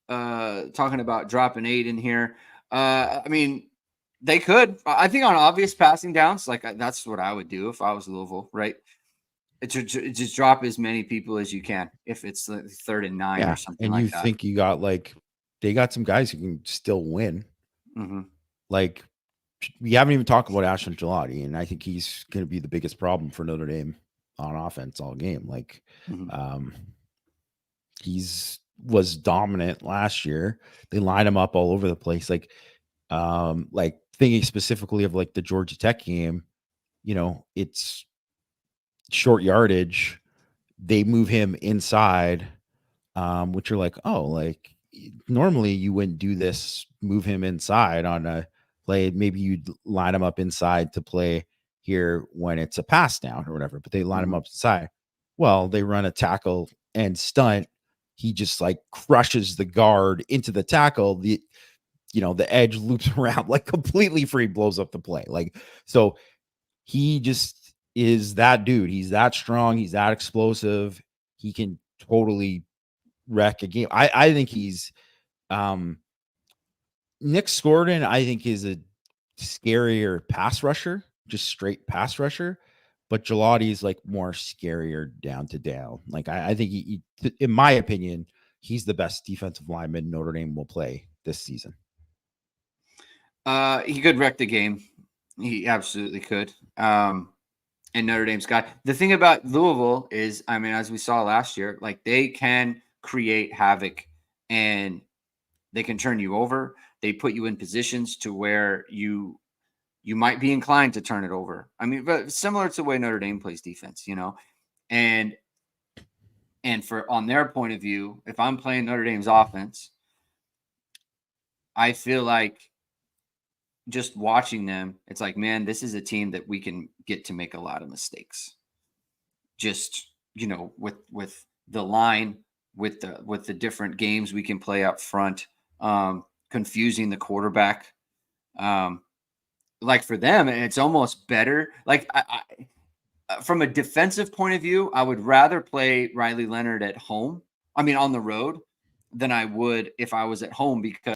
Talking about dropping 8 in here. I mean, they could. I think on obvious passing downs, like that's what I would do if I was Louisville, right? Just drop as many people as you can if it's the 3rd and 9 or something and like you that. think you got they got some guys who can still win. Mm-hmm. Like we haven't even talked about Ashton Gelati, and I think he's going to be the biggest problem for Notre Dame on offense all game. He's was dominant last year. They line him up all over the place. Like thinking specifically of the Georgia Tech game, it's short yardage. They move him inside, which you're like, oh, normally you wouldn't do this, move him inside on a play. Maybe you'd line him up inside to play here when it's a pass down or whatever, but they line him up inside. Well, they run a tackle and stunt. He just crushes the guard into the tackle. The edge loops around completely free, blows up the play. So he just is that dude. He's that strong. He's that explosive. He can totally wreck a game. I think he's Nick Scordon, I think, is a scarier pass rusher, just straight pass rusher. But Gelati is more scarier down to down. I think he, in my opinion, he's the best defensive lineman Notre Dame will play this season. He could wreck the game. He absolutely could. And Notre Dame's guy. The thing about Louisville is, I mean, as we saw last year, they can create havoc and they can turn you over. They put you in positions to where you might be inclined to turn it over. I mean, but similar to the way Notre Dame plays defense, and for on their point of view, if I'm playing Notre Dame's offense, I feel like just watching them, it's like, man, this is a team that we can get to make a lot of mistakes. Just, with the line, with the different games we can play up front, confusing the quarterback. For them, it's almost better. From a defensive point of view, I would rather play Riley Leonard at home. I mean, on the road, than I would if I was at home, because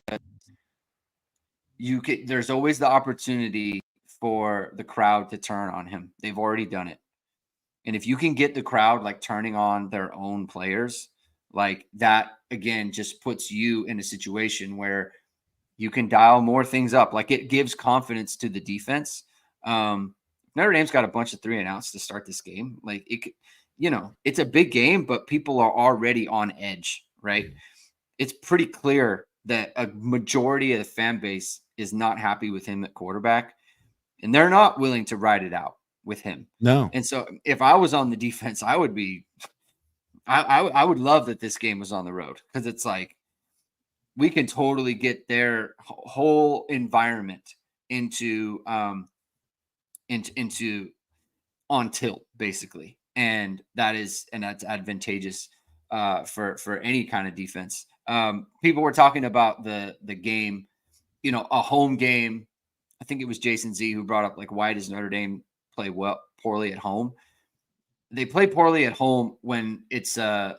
there's always the opportunity for the crowd to turn on him. They've already done it. And if you can get the crowd turning on their own players, that again just puts you in a situation where you can dial more things up. It gives confidence to the defense. Notre Dame's got a bunch of 3 and outs to start this game. It's a big game, but people are already on edge, right? It's pretty clear that a majority of the fan base is not happy with him at quarterback, and they're not willing to ride it out with him. No. And so if I was on the defense, I would be, I would love that this game was on the road, because it's we can totally get their whole environment into on tilt, basically. And that's advantageous for any kind of defense. People were talking about the game, a home game. I think it was Jason Z who brought up why does Notre Dame play poorly at home? They play poorly at home when it's a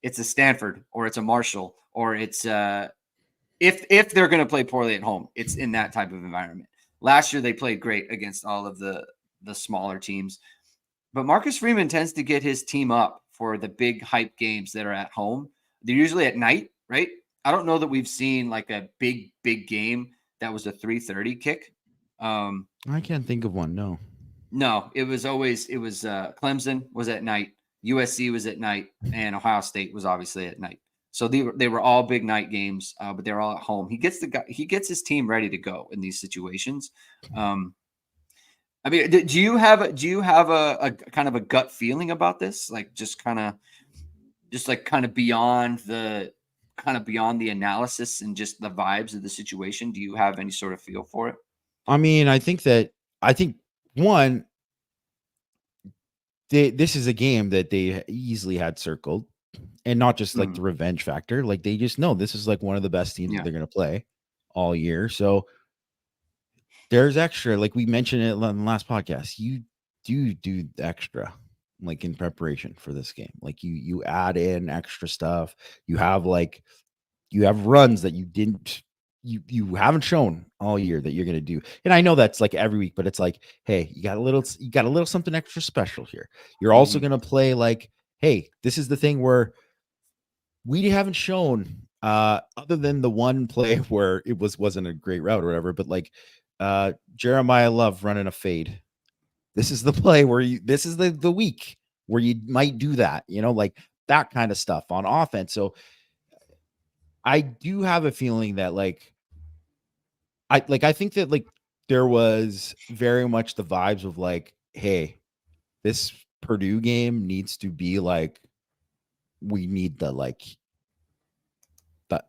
Stanford or it's a Marshall, or it's if they're going to play poorly at home, it's in that type of environment. Last year they played great against all of the smaller teams, but Marcus Freeman tends to get his team up for the big hype games that are at home. They're usually at night, right? I don't know that we've seen a big game that was a 3:30 kick. I can't think of one. No, it was Clemson was at night, USC was at night, and Ohio State was obviously at night. So they were all big night games, but they're all at home. He gets his team ready to go in these situations. I mean, do you have a kind of a gut feeling about this? Like just like kind of beyond the analysis and just the vibes of the situation. Do you have any sort of feel for it? I mean, I think one, this is a game that they easily had circled, and not just like Mm, the revenge factor. Like they just know this is like one of the best teams that yeah. they're going to play all year. So there's extra, like we mentioned it on the last podcast. You do extra, like in preparation for this game. Like you add in extra stuff. You have like you have runs that you haven't shown all year that you're going to do. And I know that's like every week, but it's like, hey, you got a little something extra special here. You're also Hmm. going to play like, hey, this is the thing where we haven't shown other than the one play where it wasn't a great route or whatever, but like Jeremiah Love running a fade. This is the play where this is the week where you might do that, like that kind of stuff on offense. So I do have a feeling that I think that like there was very much the vibes of like, hey, this Purdue game needs to be like, we need the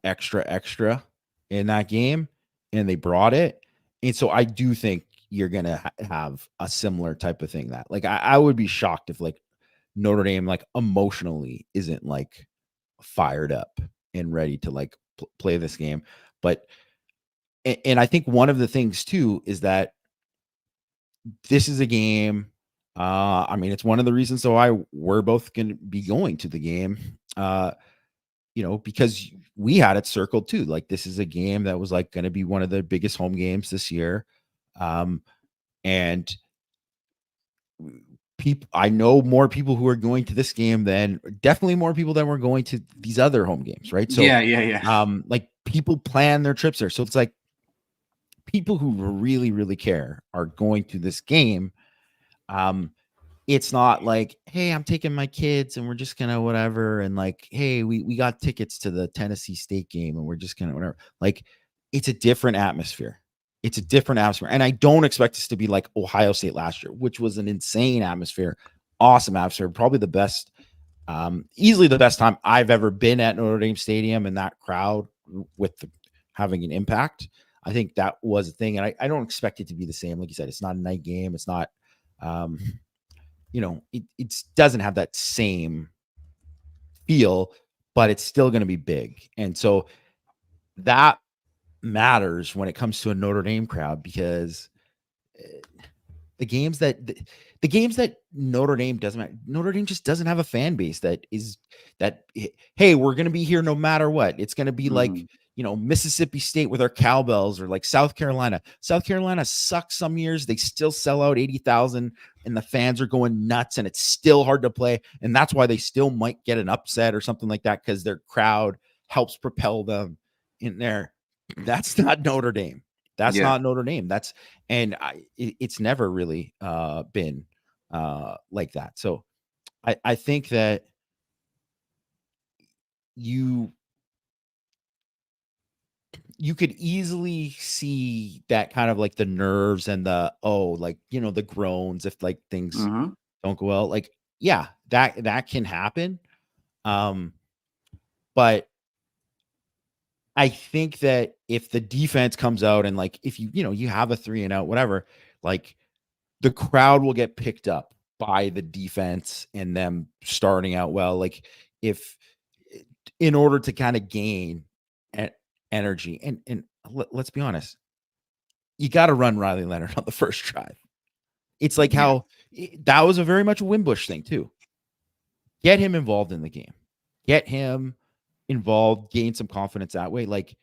extra in that game, and they brought it. And so I do think you're gonna have a similar type of thing, that like I would be shocked if like Notre Dame like emotionally isn't like fired up and ready to like play this game. But and I think one of the things too is that this is a game. I mean, it's one of the reasons why we're both going to be going to the game. Because we had it circled too. Like this is a game that was like going to be one of the biggest home games this year. And people, I know more people who are going to this game than definitely more people than were going to these other home games, right? So, Yeah, yeah, yeah. like people plan their trips there. So it's like people who really, really care are going to this game. Um, it's not like, hey, I'm taking my kids and we're just gonna whatever, and like, hey, we got tickets to the Tennessee State game and we're just gonna whatever. Like, it's a different atmosphere. It's a different atmosphere. And I don't expect this to be like Ohio State last year, which was an insane atmosphere, awesome atmosphere, probably the best, easily the best time I've ever been at Notre Dame Stadium, and that crowd with having an impact. I think that was a thing. And I don't expect it to be the same. Like you said, it's not a night game. It's not um, it doesn't have that same feel, but it's still going to be big. And so that matters when it comes to a Notre Dame crowd, because eh, the games that the games that Notre Dame just doesn't have a fan base that is that, hey, we're going to be here no matter what. It's going to be like, Hmm. Mississippi State with our cowbells, or like South Carolina sucks some years, they still sell out 80,000 and the fans are going nuts and it's still hard to play, and that's why they still might get an upset or something like that, because their crowd helps propel them in there. That's not Notre Dame. That's Yeah. not Notre Dame. It's never really been like that. So I think that you you could easily see that kind of like the nerves and the groans if like things Hmm. don't go well. Like, yeah, that can happen. Um, but I think that if the defense comes out and like if you have a 3 and out, whatever, like the crowd will get picked up by the defense and them starting out well. Like if in order to kind of gain e- energy, and let's be honest, you got to run Riley Leonard on the first drive. It's like Yeah. how that was a very much a Wimbush thing too. Get him involved in the game. Get him involved, gain some confidence that way. Like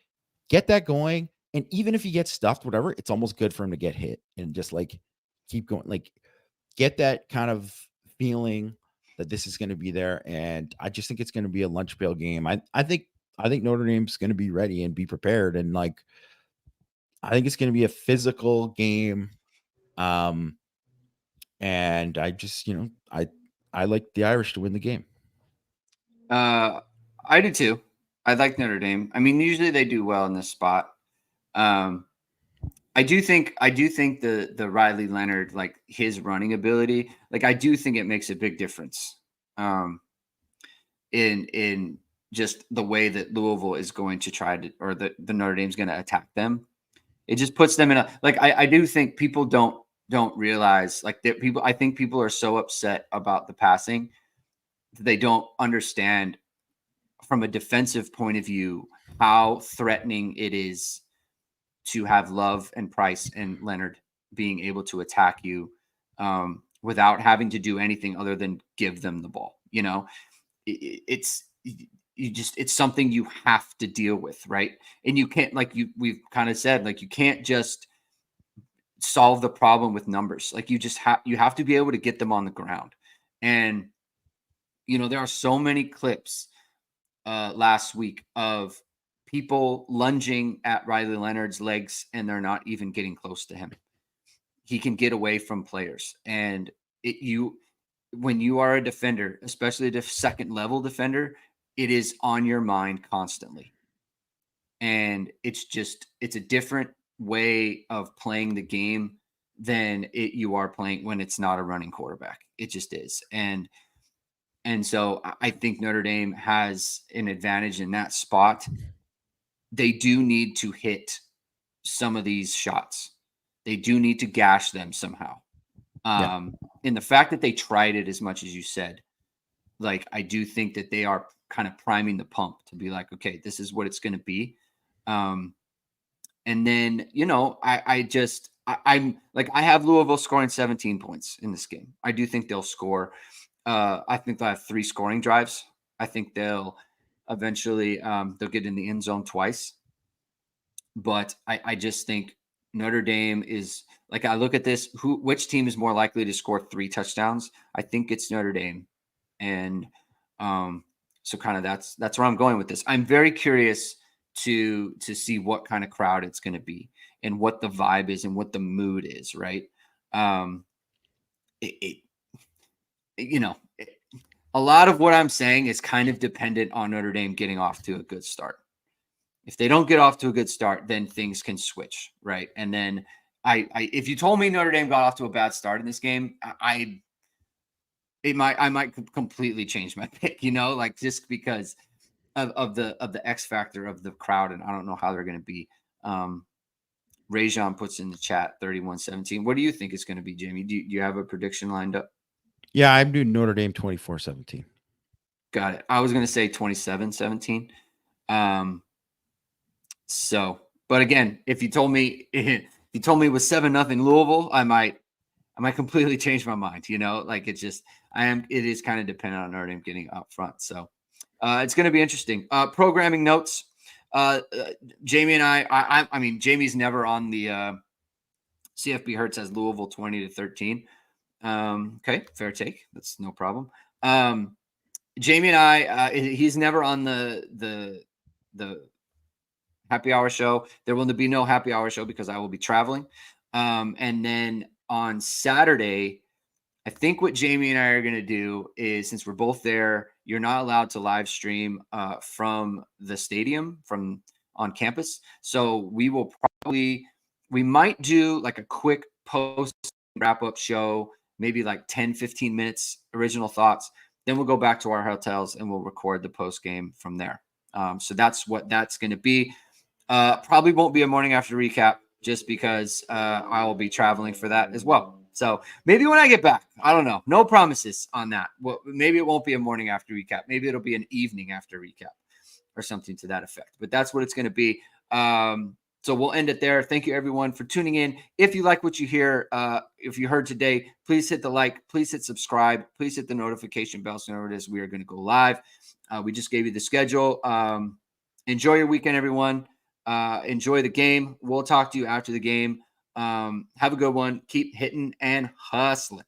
get that going. And even if he gets stuffed, whatever, it's almost good for him to get hit and just like keep going. Like get that kind of feeling that this is going to be there. And I just think it's going to be a lunch pail game. I think Notre Dame's going to be ready and be prepared. And like, I think it's going to be a physical game. Um, and I just, I like the Irish to win the game. Uh, I do too. I like Notre Dame. I mean, usually they do well in this spot. Um, I do think the Riley Leonard, like his running ability, like I do think it makes a big difference in just the way that Louisville is going to try to, or the Notre Dame's going to attack them. It just puts them in a, like I do think people don't realize, like that people, I think people are so upset about the passing that they don't understand from a defensive point of view how threatening it is to have Love and Price and Leonard being able to attack you without having to do anything other than give them the ball. You know, it's it's something you have to deal with, right? And you can't, like we've kind of said, like you can't just solve the problem with numbers. Like you have to be able to get them on the ground. And there are so many clips last week of people lunging at Riley Leonard's legs and they're not even getting close to him. He can get away from players, and when you are a defender, especially a second level defender, it is on your mind constantly. And it's a different way of playing the game than you are playing when it's not a running quarterback. It just is. And so I think Notre Dame has an advantage in that spot. They do need to hit some of these shots. They do need to gash them somehow. And the fact that they tried it as much as you said, like, I do think that they are kind of priming the pump to be like, okay, this is what it's going to be. And then, I'm like, I have Louisville scoring 17 points in this game. I do think they'll score. I think they'll have 3 scoring drives. I think they'll eventually they'll get in the end zone twice. But I just think Notre Dame is, like, I look at this, which team is more likely to score 3 touchdowns? I think it's Notre Dame. And so kind of that's where I'm going with this. I'm very curious to see what kind of crowd it's going to be and what the vibe is and what the mood is, right? A lot of what I'm saying is kind of dependent on Notre Dame getting off to a good start. If they don't get off to a good start, then things can switch, right? And then if you told me Notre Dame got off to a bad start in this game, I might completely change my pick, like just because of the X factor of the crowd, and I don't know how they're going to be. Rajon puts in the chat 31-17. What do you think it's going to be, Jamie? Do you have a prediction lined up? Yeah, I'm doing Notre Dame 24-17. Got it. I was going to say 27-17. So, but again, if you told me it was 7-0 Louisville, I might completely change my mind. Like it is kind of dependent on Notre Dame getting up front. So it's going to be interesting. Programming notes. Jamie and I mean, Jamie's never on the CFB Hertz has Louisville 20-13. Okay, fair take. That's no problem. Jamie and I, he's never on the happy hour show. There will be no happy hour show because I will be traveling. And then on Saturday, I think what Jamie and I are going to do is, since we're both there, you're not allowed to live stream from the stadium on campus. So we might do like a quick post wrap up show, maybe like 10-15 minutes, original thoughts. Then we'll go back to our hotels and we'll record the post game from there. So that's what that's going to be. Probably won't be a morning after recap just because I will be traveling for that as well. So maybe when I get back, I don't know. No promises on that. Well, maybe it won't be a morning after recap. Maybe it'll be an evening after recap or something to that effect. But that's what it's going to be. So we'll end it there. Thank you, everyone, for tuning in. If you like what you hear, if you heard today, please hit the like. Please hit subscribe. Please hit the notification bell so whenever it is we are going to go live. We just gave you the schedule. Enjoy your weekend, everyone. Enjoy the game. We'll talk to you after the game. Have a good one. Keep hitting and hustling.